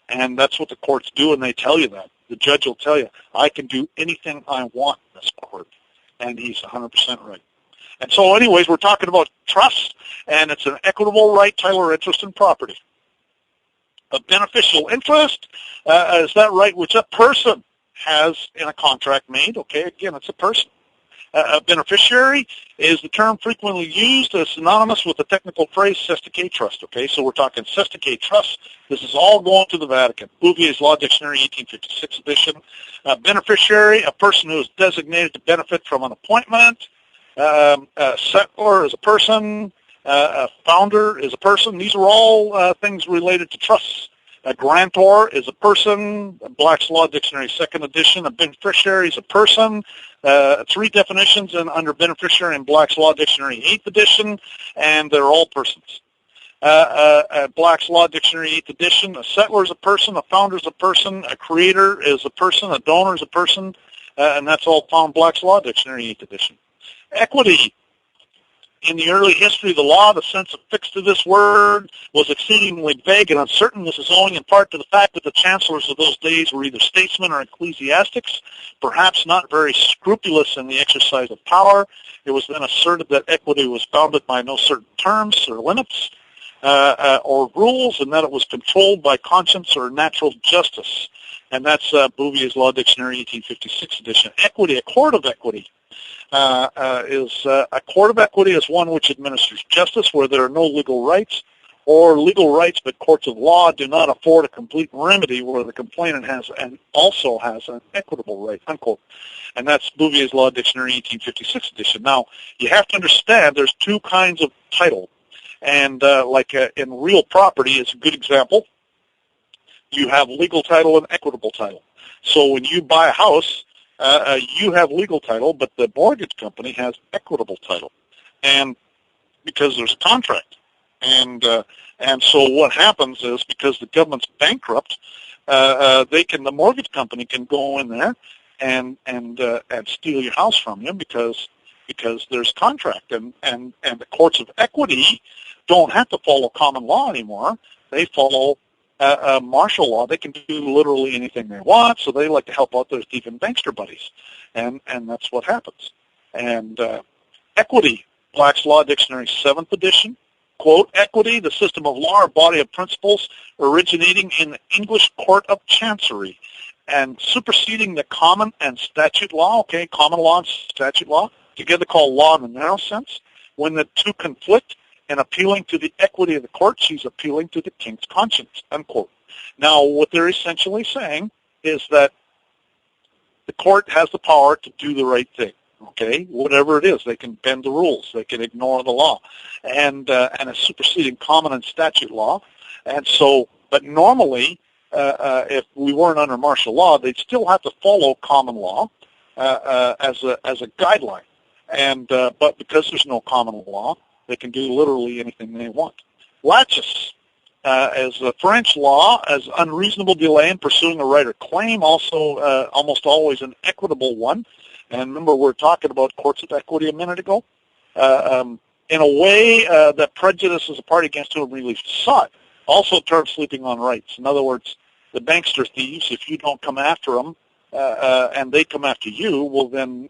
And that's what the courts do, and they tell you that. The judge will tell you, I can do anything I want in this court. And he's 100% right. And so anyways, we're talking about trust, and it's an equitable right, title, or interest in property. A beneficial interest is that right which a person has in a contract made. Okay, again, it's a person. A beneficiary is the term frequently used as synonymous with the technical phrase Sestake Trust. Okay, so we're talking Sestake Trust. This is all going to the Vatican. Bouvier's Law Dictionary, 1856 edition. Beneficiary, a person who is designated to benefit from an appointment. Settlor is a person. Founder is a person. These are all things related to trusts. A grantor is a person. Black's Law Dictionary, 2nd edition. A beneficiary is a person. 3 definitions under beneficiary in Black's Law Dictionary, 8th edition, and they're all persons. Black's Law Dictionary, 8th edition. A settlor is a person. A founder is a person. A creator is a person. A donor is a person. And that's all found Black's Law Dictionary, 8th edition. Equity. In the early history of the law, the sense affixed to this word was exceedingly vague and uncertain. This is owing in part to the fact that the chancellors of those days were either statesmen or ecclesiastics, perhaps not very scrupulous in the exercise of power. It was then asserted that equity was bounded by no certain terms or limits or rules, and that it was controlled by conscience or natural justice. And that's Bouvier's Law Dictionary, 1856 edition. Equity, a court of equity. A court of equity is one which administers justice where there are no legal rights, or legal rights but courts of law do not afford a complete remedy where the complainant has and also has an equitable right, unquote. And that's Bouvier's Law Dictionary, 1856 edition. Now, you have to understand there's 2 kinds of title, and in real property is a good example. You have legal title and equitable title. So when you buy a house, you have legal title, but the mortgage company has equitable title, and because there's a contract, and so what happens is because the government's bankrupt, the mortgage company can go in there and steal your house from you because there's contract, and the courts of equity don't have to follow common law anymore. They follow martial law. They can do literally anything they want, so they like to help out their thief and bankster buddies, and that's what happens. And equity, Black's Law Dictionary, 7th edition, quote, equity, the system of law or body of principles originating in the English Court of Chancery and superseding the common and statute law, okay, common law and statute law, together called law in the narrow sense. When the 2 conflict, in appealing to the equity of the court, she's appealing to the king's conscience, unquote. Now, what they're essentially saying is that the court has the power to do the right thing, okay? Whatever it is, they can bend the rules, they can ignore the law, and it's superseding common and statute law. And so, but normally, if we weren't under martial law, they'd still have to follow common law as a guideline. And but because there's no common law, they can do literally anything they want. Laches, as a French law, as unreasonable delay in pursuing a right or claim, also almost always an equitable one. And remember, we were talking about courts of equity a minute ago. In a way that prejudices a party against whom relief is sought, also termed sleeping on rights. In other words, the bankster thieves, if you don't come after them, and they come after you, well then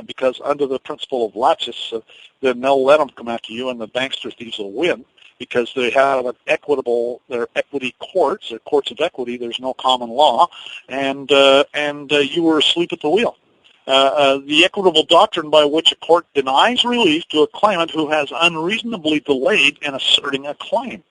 because under the principle of laches, then they'll let them come after you, and the bankster thieves will win because they have an they're equity courts, they're courts of equity. There's no common law, and you were asleep at the wheel. The equitable doctrine by which a court denies relief to a claimant who has unreasonably delayed in asserting a claim.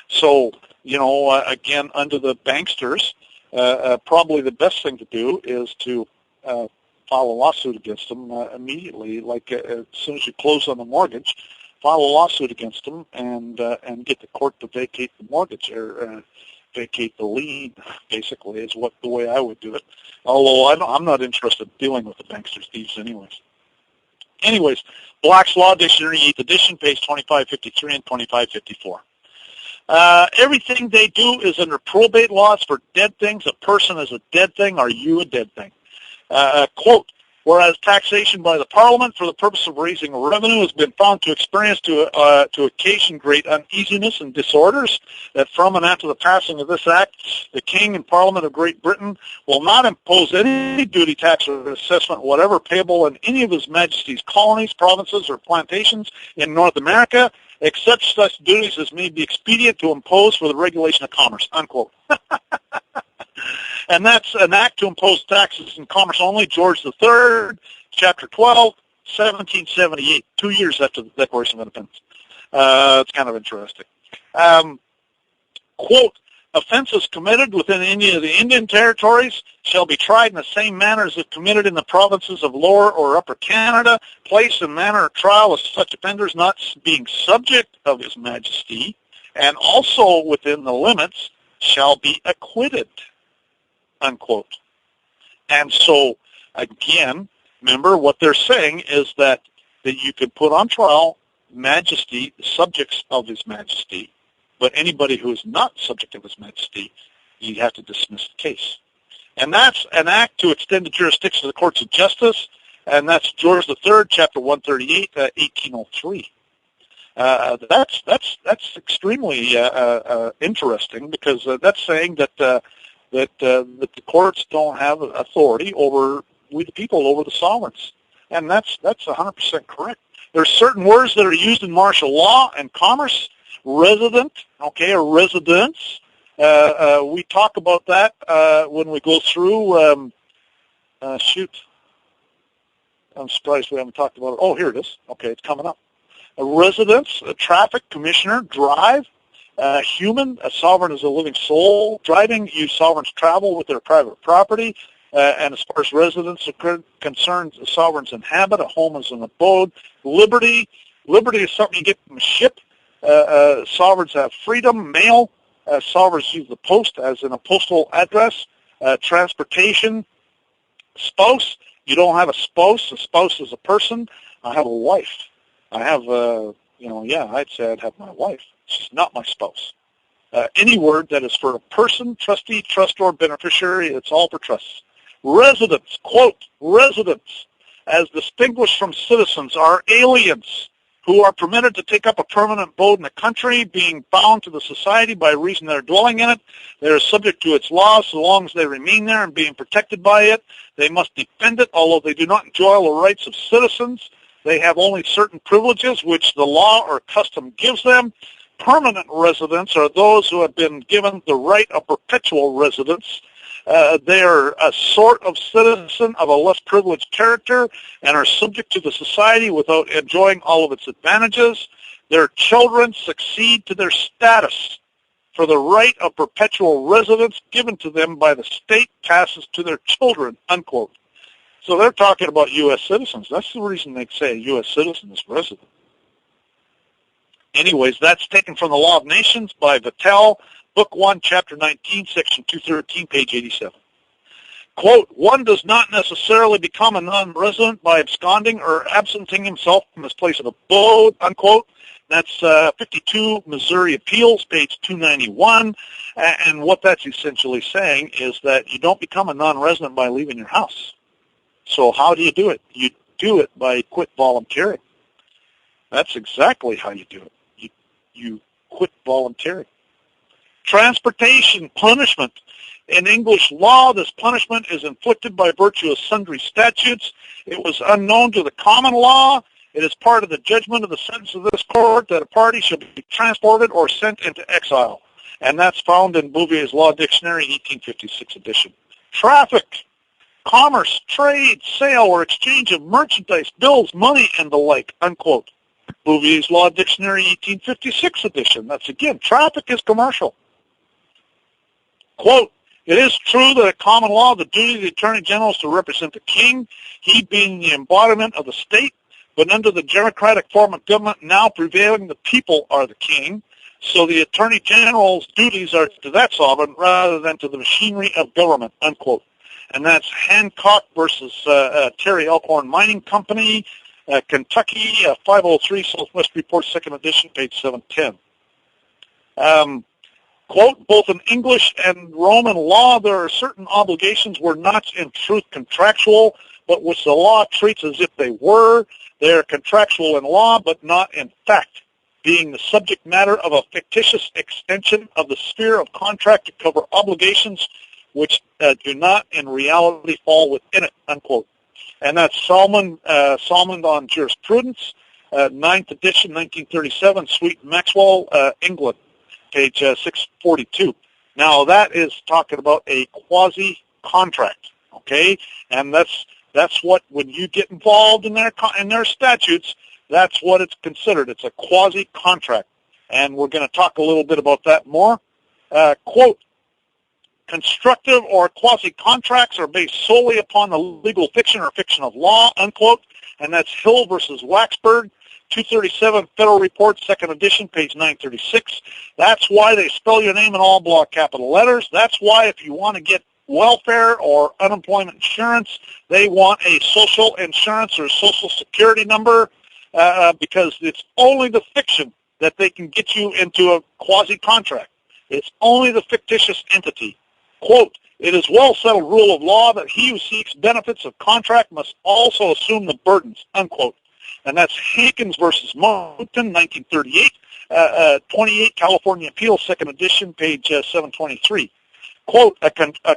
So, again, under the banksters, probably the best thing to do is to file a lawsuit against them immediately. Like as soon as you close on the mortgage, file a lawsuit against them and get the court to vacate the mortgage or vacate the lien. Basically, is the way I would do it. Although I'm not interested in dealing with the banksters thieves, anyways. Anyways, Black's Law Dictionary, 8th edition, page 2553 and 2554. Everything they do is under probate laws for dead things. A person is a dead thing. Are you a dead thing? Quote, whereas taxation by the Parliament for the purpose of raising revenue has been found to experience to occasion great uneasiness and disorders, that from and after the passing of this Act, the King and Parliament of Great Britain will not impose any duty, tax, or assessment whatever payable in any of His Majesty's colonies, provinces, or plantations in North America, except such duties as may be expedient to impose for the regulation of commerce, unquote. And that's an act to impose taxes in commerce only, George III, Chapter 12, 1778, 2 years after the Declaration of Independence. It's kind of interesting. Quote, offenses committed within any of the Indian territories shall be tried in the same manner as if committed in the provinces of Lower or Upper Canada, place and manner of trial of such offenders not being subject of His Majesty, and also within the limits shall be acquitted, unquote. And so, again, remember what they're saying is that you can put on trial Majesty, subjects of His Majesty, but anybody who is not subject of His Majesty, you have to dismiss the case. And that's an act to extend the jurisdiction of the courts of justice, and that's George III, Chapter 138, 1803. That's extremely interesting, because that's saying that the courts don't have authority over we the people, over the sovereigns, and that's 100% correct. There's certain words that are used in martial law and commerce. Resident, okay, or residence. We talk about that when we go through. Shoot, I'm surprised we haven't talked about it. Oh, here it is. Okay, it's coming up. A residence, a traffic, commissioner, drive. Human, a sovereign is a living soul. Driving, you sovereigns travel with their private property. And as far as residence are concerned, the sovereigns inhabit. A home is an abode. Liberty is something you get from a ship. Sovereigns have freedom. Mail, sovereigns use the post as in a postal address. Transportation. Spouse, you don't have a spouse. A spouse is a person. I have a wife. I have, I'd say I'd have my wife. She's not my spouse. Any word that is for a person, trustee, trustor, beneficiary, it's all for trusts. Residents, quote, residents, as distinguished from citizens, are aliens who are permitted to take up a permanent abode in the country, being bound to the society by reason they're dwelling in it. They are subject to its laws so long as they remain there and being protected by it. They must defend it, although they do not enjoy all the rights of citizens. They have only certain privileges which the law or custom gives them. Permanent residents are those who have been given the right of perpetual residence. They are a sort of citizen of a less privileged character and are subject to the society without enjoying all of its advantages. Their children succeed to their status, for the right of perpetual residence given to them by the state passes to their children, unquote. So they're talking about U.S. citizens. That's the reason they say a U.S. citizen is resident. Anyways, that's taken from the Law of Nations by Vattel, Book 1, Chapter 19, Section 213, page 87. Quote, one does not necessarily become a non-resident by absconding or absenting himself from his place of abode, unquote. That's 52 Missouri Appeals, page 291. And what that's essentially saying is that you don't become a non-resident by leaving your house. So how do you do it? You do it by quit volunteering. That's exactly how you do it. You quit volunteering. Transportation, punishment. In English law, this punishment is inflicted by virtue of sundry statutes. It was unknown to the common law. It is part of the judgment of the sentence of this court that a party shall be transported or sent into exile. And that's found in Bouvier's Law Dictionary, 1856 edition. Traffic, commerce, trade, sale, or exchange of merchandise, bills, money, and the like, unquote. Bouvier's Law Dictionary, 1856 edition. That's, again, traffic is commercial. Quote, it is true that at common law, the duty of the Attorney General is to represent the king, he being the embodiment of the state, but under the democratic form of government now prevailing, the people are the king, so the Attorney General's duties are to that sovereign rather than to the machinery of government, unquote. And that's Hancock versus Terry Elkhorn Mining Company, Kentucky, 503 Southwest Report, 2nd edition, page 710. Quote, both in English and Roman law, there are certain obligations were not in truth contractual, but which the law treats as if they were. They are contractual in law, but not in fact, being the subject matter of a fictitious extension of the sphere of contract to cover obligations which do not in reality fall within it, unquote. And that's Salmond on Jurisprudence, 9th edition, 1937, Sweet Maxwell, England, page 642. Now, that is talking about a quasi-contract, okay? And that's what, when you get involved in their statutes, that's what it's considered. It's a quasi-contract. And we're going to talk a little bit about that more. Quote, constructive or quasi-contracts are based solely upon the legal fiction or fiction of law, unquote. And that's Hill versus Waxberg, 237 Federal Report, 2nd edition, page 936. That's why they spell your name in all block capital letters. That's why if you want to get welfare or unemployment insurance, they want a social insurance or social security number because it's only the fiction that they can get you into a quasi-contract. It's only the fictitious entity. Quote, it is well-settled rule of law that he who seeks benefits of contract must also assume the burdens, unquote. And that's Hankins versus Moncton, 1938, 28 California Appeals, 2nd edition, page 723. Quote, a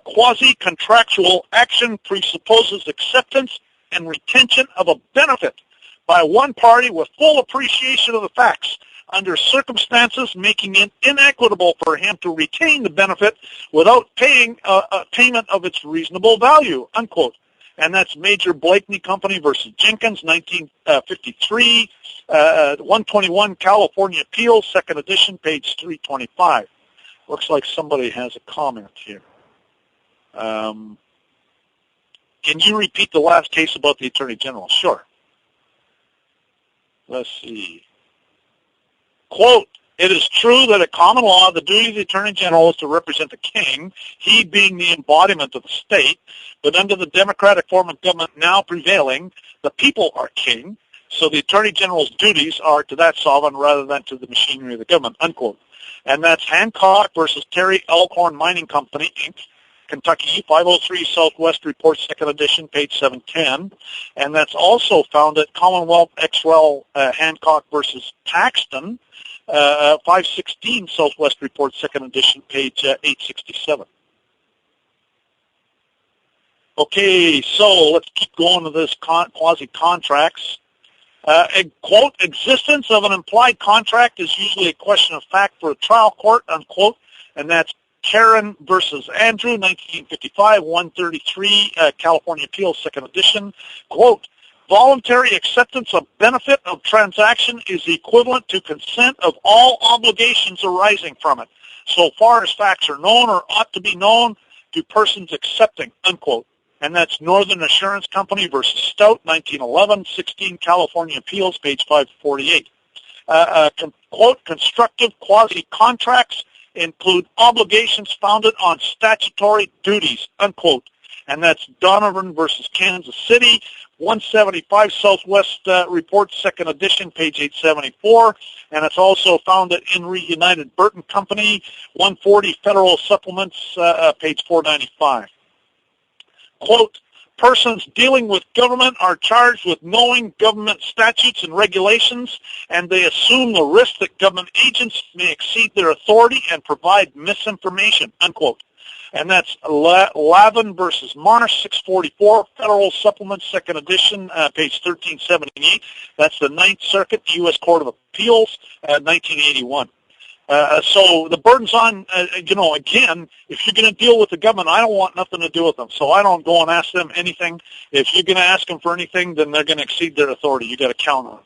quasi-contractual action presupposes acceptance and retention of a benefit by one party with full appreciation of the facts under circumstances making it inequitable for him to retain the benefit without paying a payment of its reasonable value, unquote. And that's Major Blakeney Company versus Jenkins, 1953, 121 California Appeals, 2nd edition, page 325. Looks like somebody has a comment here. Can you repeat the last case about the Attorney General? Sure. Let's see. Quote, it is true that at common law, the duty of the Attorney General is to represent the king, he being the embodiment of the state, but under the democratic form of government now prevailing, the people are king, so the Attorney General's duties are to that sovereign rather than to the machinery of the government, unquote. And that's Hancock versus Terry Elkhorn Mining Company, Inc., Kentucky, 503 Southwest Report, 2nd edition, page 710. And that's also found at Commonwealth XREL Hancock versus Paxton, 516 Southwest Report, 2nd edition, page 867. Okay, so let's keep going to this quasi-contracts. Quote, existence of an implied contract is usually a question of fact for a trial court, unquote, and that's Karen versus Andrew, 1955, 133, California Appeals, 2nd edition. Quote, voluntary acceptance of benefit of transaction is equivalent to consent of all obligations arising from it, so far as facts are known or ought to be known to persons accepting, unquote. And that's Northern Assurance Company versus Stout, 1911, 16 California Appeals, page 548. Quote, constructive quasi-contracts include obligations founded on statutory duties, unquote. And that's Donovan versus Kansas City, 175 Southwest Report, 2nd edition, page 874. And it's also found at Henry United Burton Company, 140 Federal Supplements, page 495. Quote, persons dealing with government are charged with knowing government statutes and regulations, and they assume the risk that government agents may exceed their authority and provide misinformation, unquote. And that's Lavin versus Marsh, 644, Federal Supplement, 2nd edition, page 1378. That's the 9th Circuit, U.S. Court of Appeals, 1981. So the burden's on, again, if you're going to deal with the government, I don't want nothing to do with them. So I don't go and ask them anything. If you're going to ask them for anything, then they're going to exceed their authority. You've got to count on it.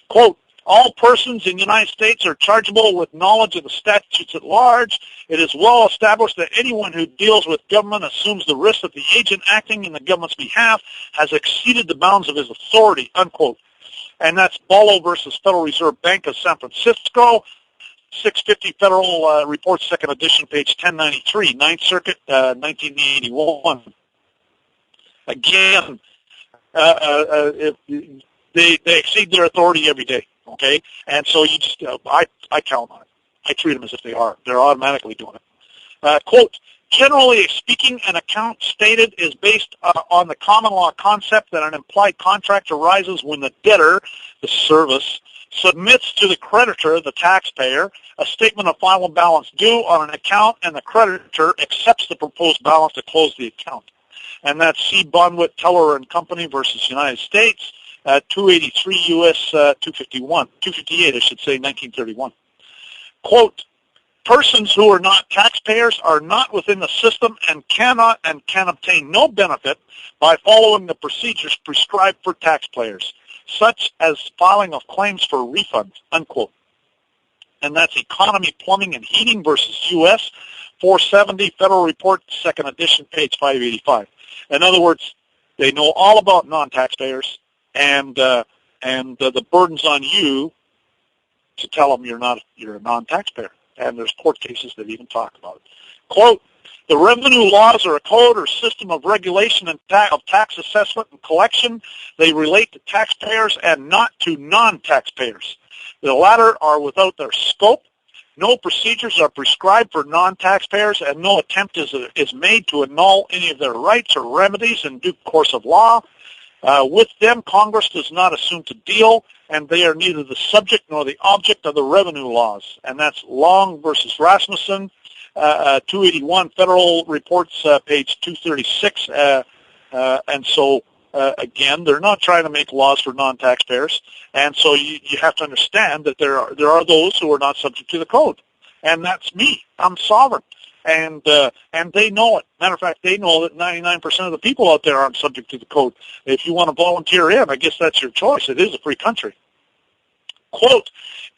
Quote, all persons in the United States are chargeable with knowledge of the statutes at large. It is well established that anyone who deals with government assumes the risk that the agent acting in the government's behalf has exceeded the bounds of his authority, unquote. And that's Ballo versus Federal Reserve Bank of San Francisco, 650 Federal Report, 2nd edition, page 1093, 9th Circuit, 1981. Again, they exceed their authority every day, okay? And so you just, I count on it. I treat them as if they are. They're automatically doing it. Quote, generally speaking, an account stated is based on the common law concept that an implied contract arises when the debtor, the service, submits to the creditor, the taxpayer, a statement of final balance due on an account, and the creditor accepts the proposed balance to close the account. And that's C. Bonwit, Teller and Company versus United States, 283 U.S. 258, I should say, 1931. Quote, persons who are not taxpayers are not within the system and can obtain no benefit by following the procedures prescribed for taxpayers, such as filing of claims for refunds, unquote. And that's Economy, Plumbing, and Heating versus U.S. 470, Federal Report, second edition, page 585. In other words, they know all about non-taxpayers, and the burden's on you to tell them you're a non-taxpayer. And there's court cases that even talk about it. Quote, the revenue laws are a code or system of regulation and of tax assessment and collection. They relate to taxpayers and not to non-taxpayers. The latter are without their scope. No procedures are prescribed for non-taxpayers, and no attempt is made to annul any of their rights or remedies in due course of law. With them, Congress does not assume to deal, and they are neither the subject nor the object of the revenue laws. And that's Long versus Rasmussen, 281 Federal Reports, page 236. And so, again, they're not trying to make laws for non-taxpayers. And so you have to understand that there are those who are not subject to the code. And that's me. I'm sovereign. And they know it. Matter of fact, they know that 99% of the people out there aren't subject to the code. If you want to volunteer in, I guess that's your choice. It is a free country. Quote,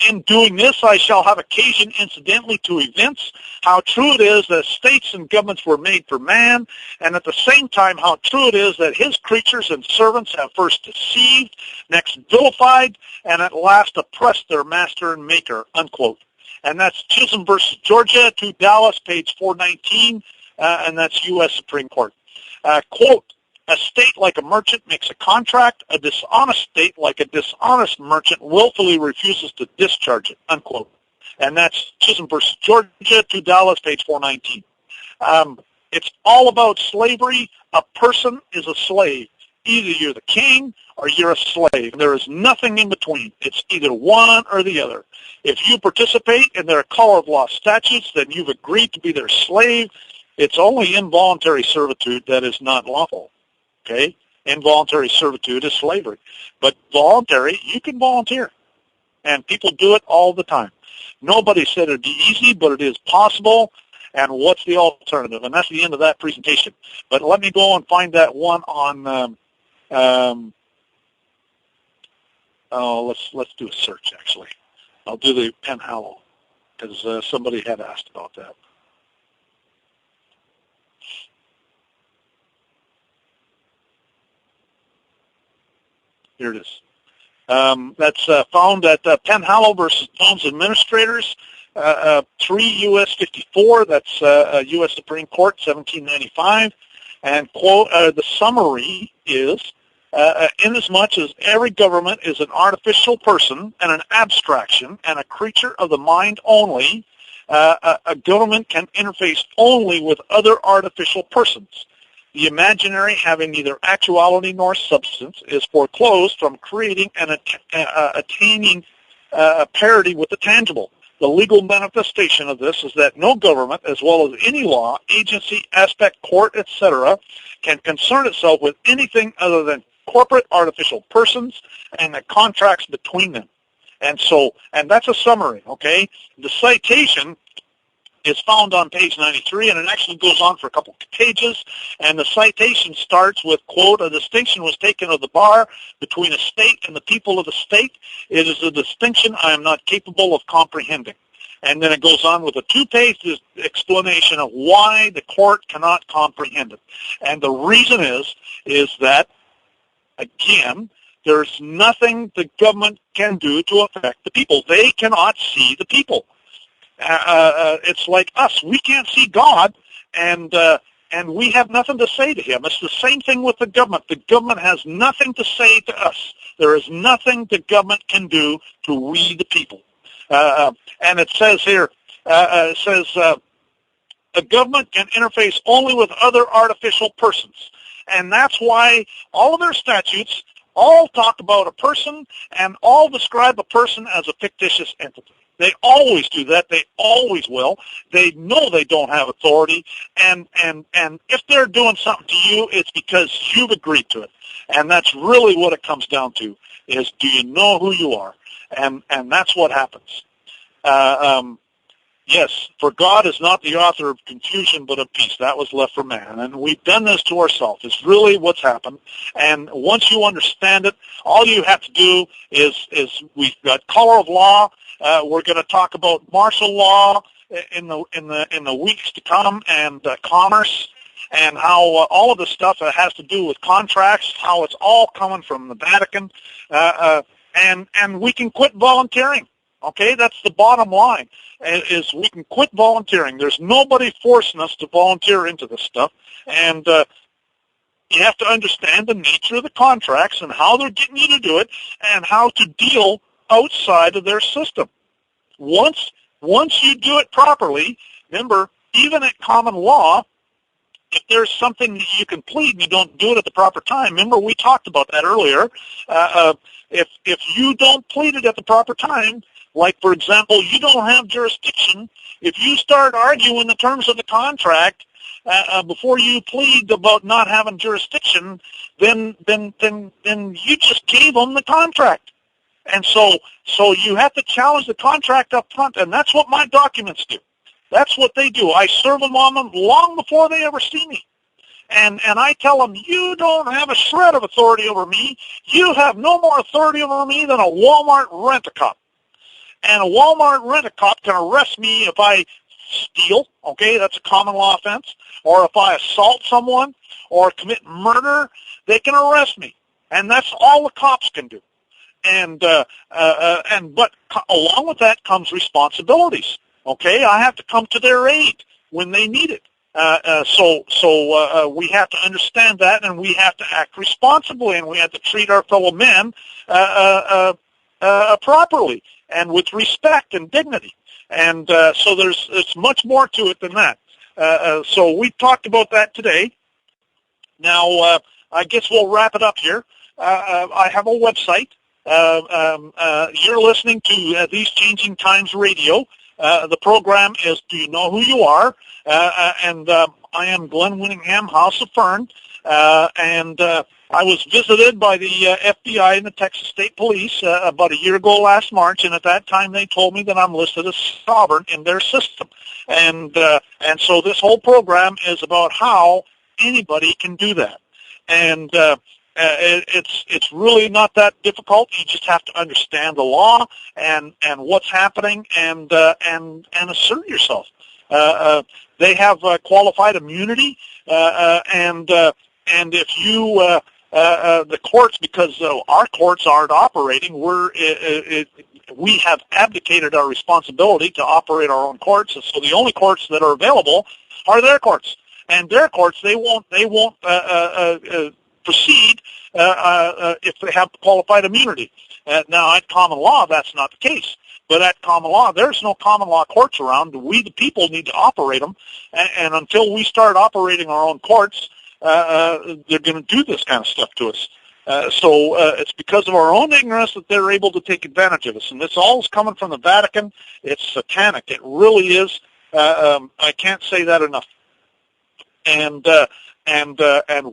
in doing this, I shall have occasion incidentally to evince how true it is that states and governments were made for man, and at the same time how true it is that his creatures and servants have first deceived, next vilified, and at last oppressed their master and maker, unquote. And that's Chisholm versus Georgia, 2 Dallas, page 419, and that's U.S. Supreme Court. Quote, a state like a merchant makes a contract, a dishonest state like a dishonest merchant willfully refuses to discharge it, unquote. And that's Chisholm versus Georgia, 2 Dallas, page 419. It's all about slavery. A person is a slave. Either you're the king or you're a slave. There is nothing in between. It's either one or the other. If you participate in their color of law statutes, then you've agreed to be their slave. It's only involuntary servitude that is not lawful. Okay? Involuntary servitude is slavery. But voluntary, you can volunteer. And people do it all the time. Nobody said it'd be easy, but it is possible. And what's the alternative? And that's the end of that presentation. But let me go and find that one on, let's do a search, actually. I'll do the Penhallow, because somebody had asked about that. Here it is. That's found at Penhallow versus Jones Administrators, 3 U.S. 54. That's U.S. Supreme Court, 1795. And quote, the summary is, inasmuch as every government is an artificial person and an abstraction and a creature of the mind only, a government can interface only with other artificial persons. The imaginary, having neither actuality nor substance, is foreclosed from creating and attaining parity with the tangible. The legal manifestation of this is that no government, as well as any law, agency, aspect, court, etc., can concern itself with anything other than corporate artificial persons and the contracts between them. And that's a summary, okay? The citation is found on page 93, and it actually goes on for a couple of pages, and the citation starts with, quote, a distinction was taken of the bar between a state and the people of the state. It is a distinction I am not capable of comprehending. And then it goes on with a 2-page explanation of why the court cannot comprehend it. And the reason is that, again, there's nothing the government can do to affect the people. They cannot see the people. It's like us. We can't see God, and we have nothing to say to him. It's the same thing with the government. The government has nothing to say to us. There is nothing the government can do to we the people. And it says here, the government can interface only with other artificial persons. And that's why all of their statutes all talk about a person and all describe a person as a fictitious entity. They always do that. They always will. They know they don't have authority. And if they're doing something to you, it's because you've agreed to it. And that's really what it comes down to, is do you know who you are? And that's what happens. Yes, for God is not the author of confusion, but of peace. That was left for man. And we've done this to ourselves. It's really what's happened. And once you understand it, all you have to do is we've got color of law. We're going to talk about martial law in the weeks to come, and commerce, and how all of this stuff has to do with contracts, how it's all coming from the Vatican, and we can quit volunteering. Okay, that's the bottom line, is we can quit volunteering. There's nobody forcing us to volunteer into this stuff, and you have to understand the nature of the contracts and how they're getting you to do it and how to deal outside of their system. Once you do it properly, remember, even at common law, if there's something that you can plead and you don't do it at the proper time, remember we talked about that earlier, if you don't plead it at the proper time, like, for example, you don't have jurisdiction. If you start arguing the terms of the contract before you plead about not having jurisdiction, then you just gave them the contract. And so you have to challenge the contract up front, and that's what my documents do. That's what they do. I serve them on them long before they ever see me. And I tell them, you don't have a shred of authority over me. You have no more authority over me than a Walmart rent-a-cop. And a Walmart rent-a-cop can arrest me if I steal, okay, that's a common law offense, or if I assault someone or commit murder, they can arrest me. And that's all the cops can do. But along with that comes responsibilities, okay? I have to come to their aid when they need it. So we have to understand that, and we have to act responsibly, and we have to treat our fellow men properly and with respect and dignity. And so it's much more to it than that. So we talked about that today. Now, I guess we'll wrap it up here. I have a website. You're listening to These Changing Times Radio. The program is Do You Know Who You Are? And I am Glenn Winningham, House of Fern. I was visited by the FBI and the Texas State Police about a year ago last March, and at that time they told me that I'm listed as sovereign in their system. And so this whole program is about how anybody can do that. And it's really not that difficult. You just have to understand the law and what's happening and assert yourself. They have qualified immunity, and if you the courts, because our courts aren't operating, we have abdicated our responsibility to operate our own courts, and so the only courts that are available are their courts. And their courts, they won't proceed if they have qualified immunity. Now, at common law, that's not the case. But at common law, there's no common law courts around. We, the people, need to operate them. And until we start operating our own courts, they're going to do this kind of stuff to us. So it's because of our own ignorance that they're able to take advantage of us. And this all is coming from the Vatican. It's satanic. It really is. I can't say that enough. And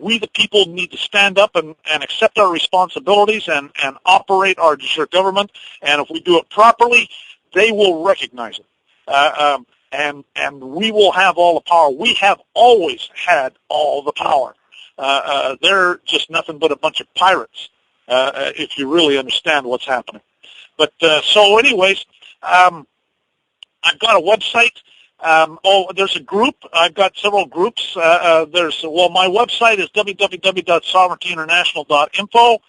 we, the people, need to stand up and accept our responsibilities and operate our government. And if we do it properly, they will recognize it. And we will have all the power. We have always had all the power. They're just nothing but a bunch of pirates, if you really understand what's happening. But so anyways, I've got a website. There's a group. I've got several groups. My website is www.sovereigntyinternational.info.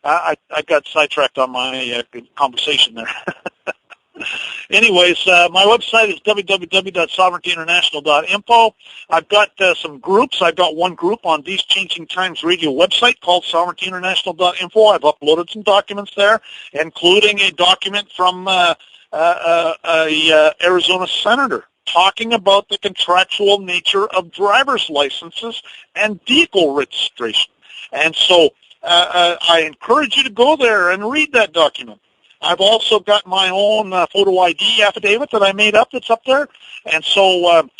I got sidetracked on my conversation there. Anyways, my website is www.sovereigntyinternational.info. I've got some groups. I've got one group on These Changing Times radio website called sovereigntyinternational.info. I've uploaded some documents there, including a document from a Arizona senator talking about the contractual nature of driver's licenses and vehicle registration. And so I encourage you to go there and read that document. I've also got my own photo ID affidavit that I made up that's up there. And so I've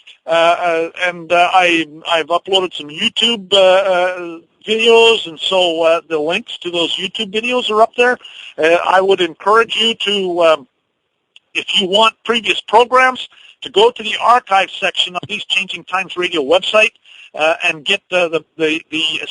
uploaded some YouTube videos, and so the links to those YouTube videos are up there. I would encourage you to, if you want previous programs, to go to the archive section of These Changing Times radio website and get the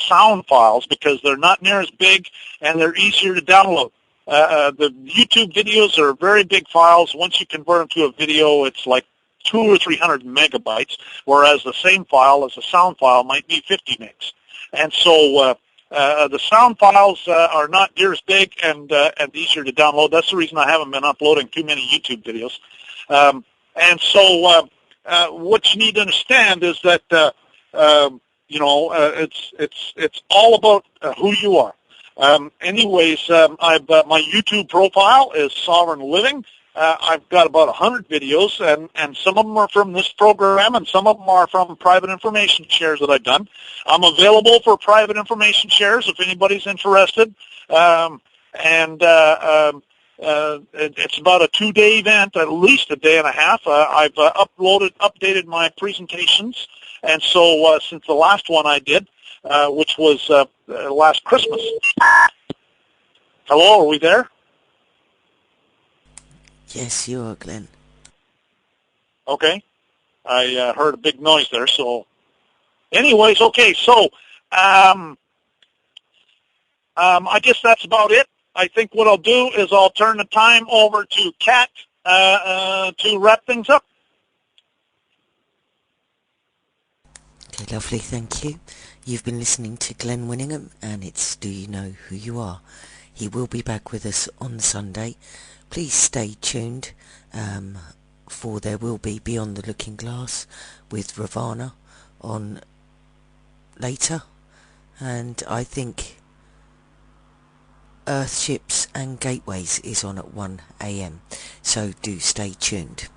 sound files, because they're not near as big and they're easier to download. The YouTube videos are very big files. Once you convert them to a video, it's like 200 or 300 megabytes, whereas the same file as a sound file might be 50 megs. And so the sound files are not near as big and easier to download. That's the reason I haven't been uploading too many YouTube videos. And so what you need to understand is that it's all about who you are. Anyways, I've my YouTube profile is Sovereign Living. I've got about 100 videos, and some of them are from this program, and some of them are from private information shares that I've done. I'm available for private information shares if anybody's interested. It's about a 2-day event, at least a day and a half. I've updated my presentations, and so since the last one I did, which was last Christmas. Hello, are we there?
Yes, you are, Glenn.
Okay. I heard a big noise there, so... Anyways, okay, so I guess that's about it. I think what I'll do is I'll turn the time over to Kat to wrap things up.
Okay, lovely, thank you. You've been listening to Glenn Winningham, and it's Do You Know Who You Are? He will be back with us on Sunday. Please stay tuned, for there will be Beyond the Looking Glass with Ravana on later, and I think Earthships and Gateways is on at 1 AM, so do stay tuned.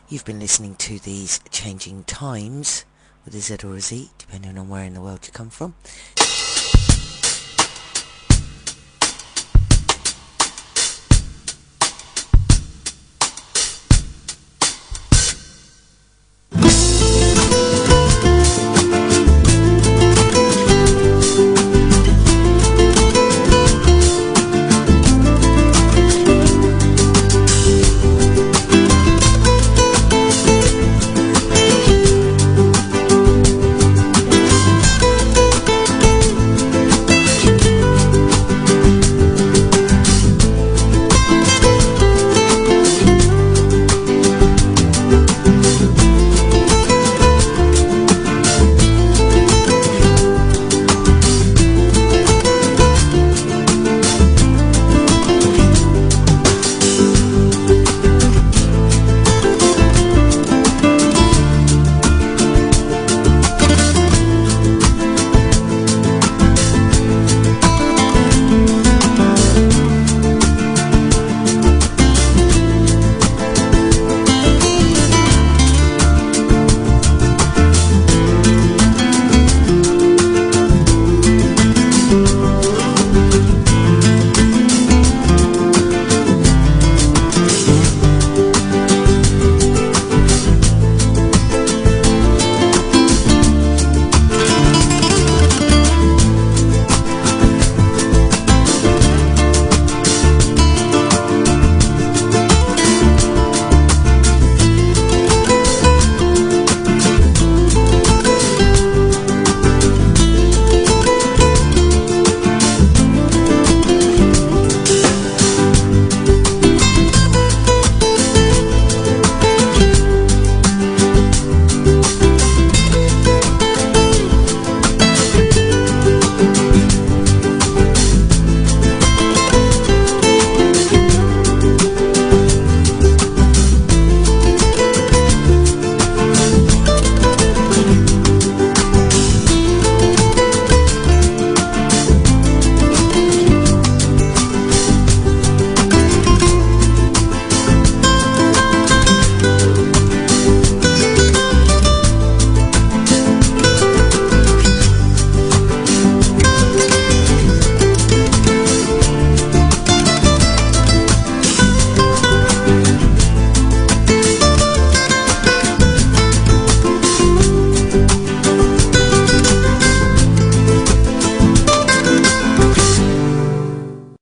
You've been listening to These Changing Times with a Z or a Z, depending on where in the world you come from.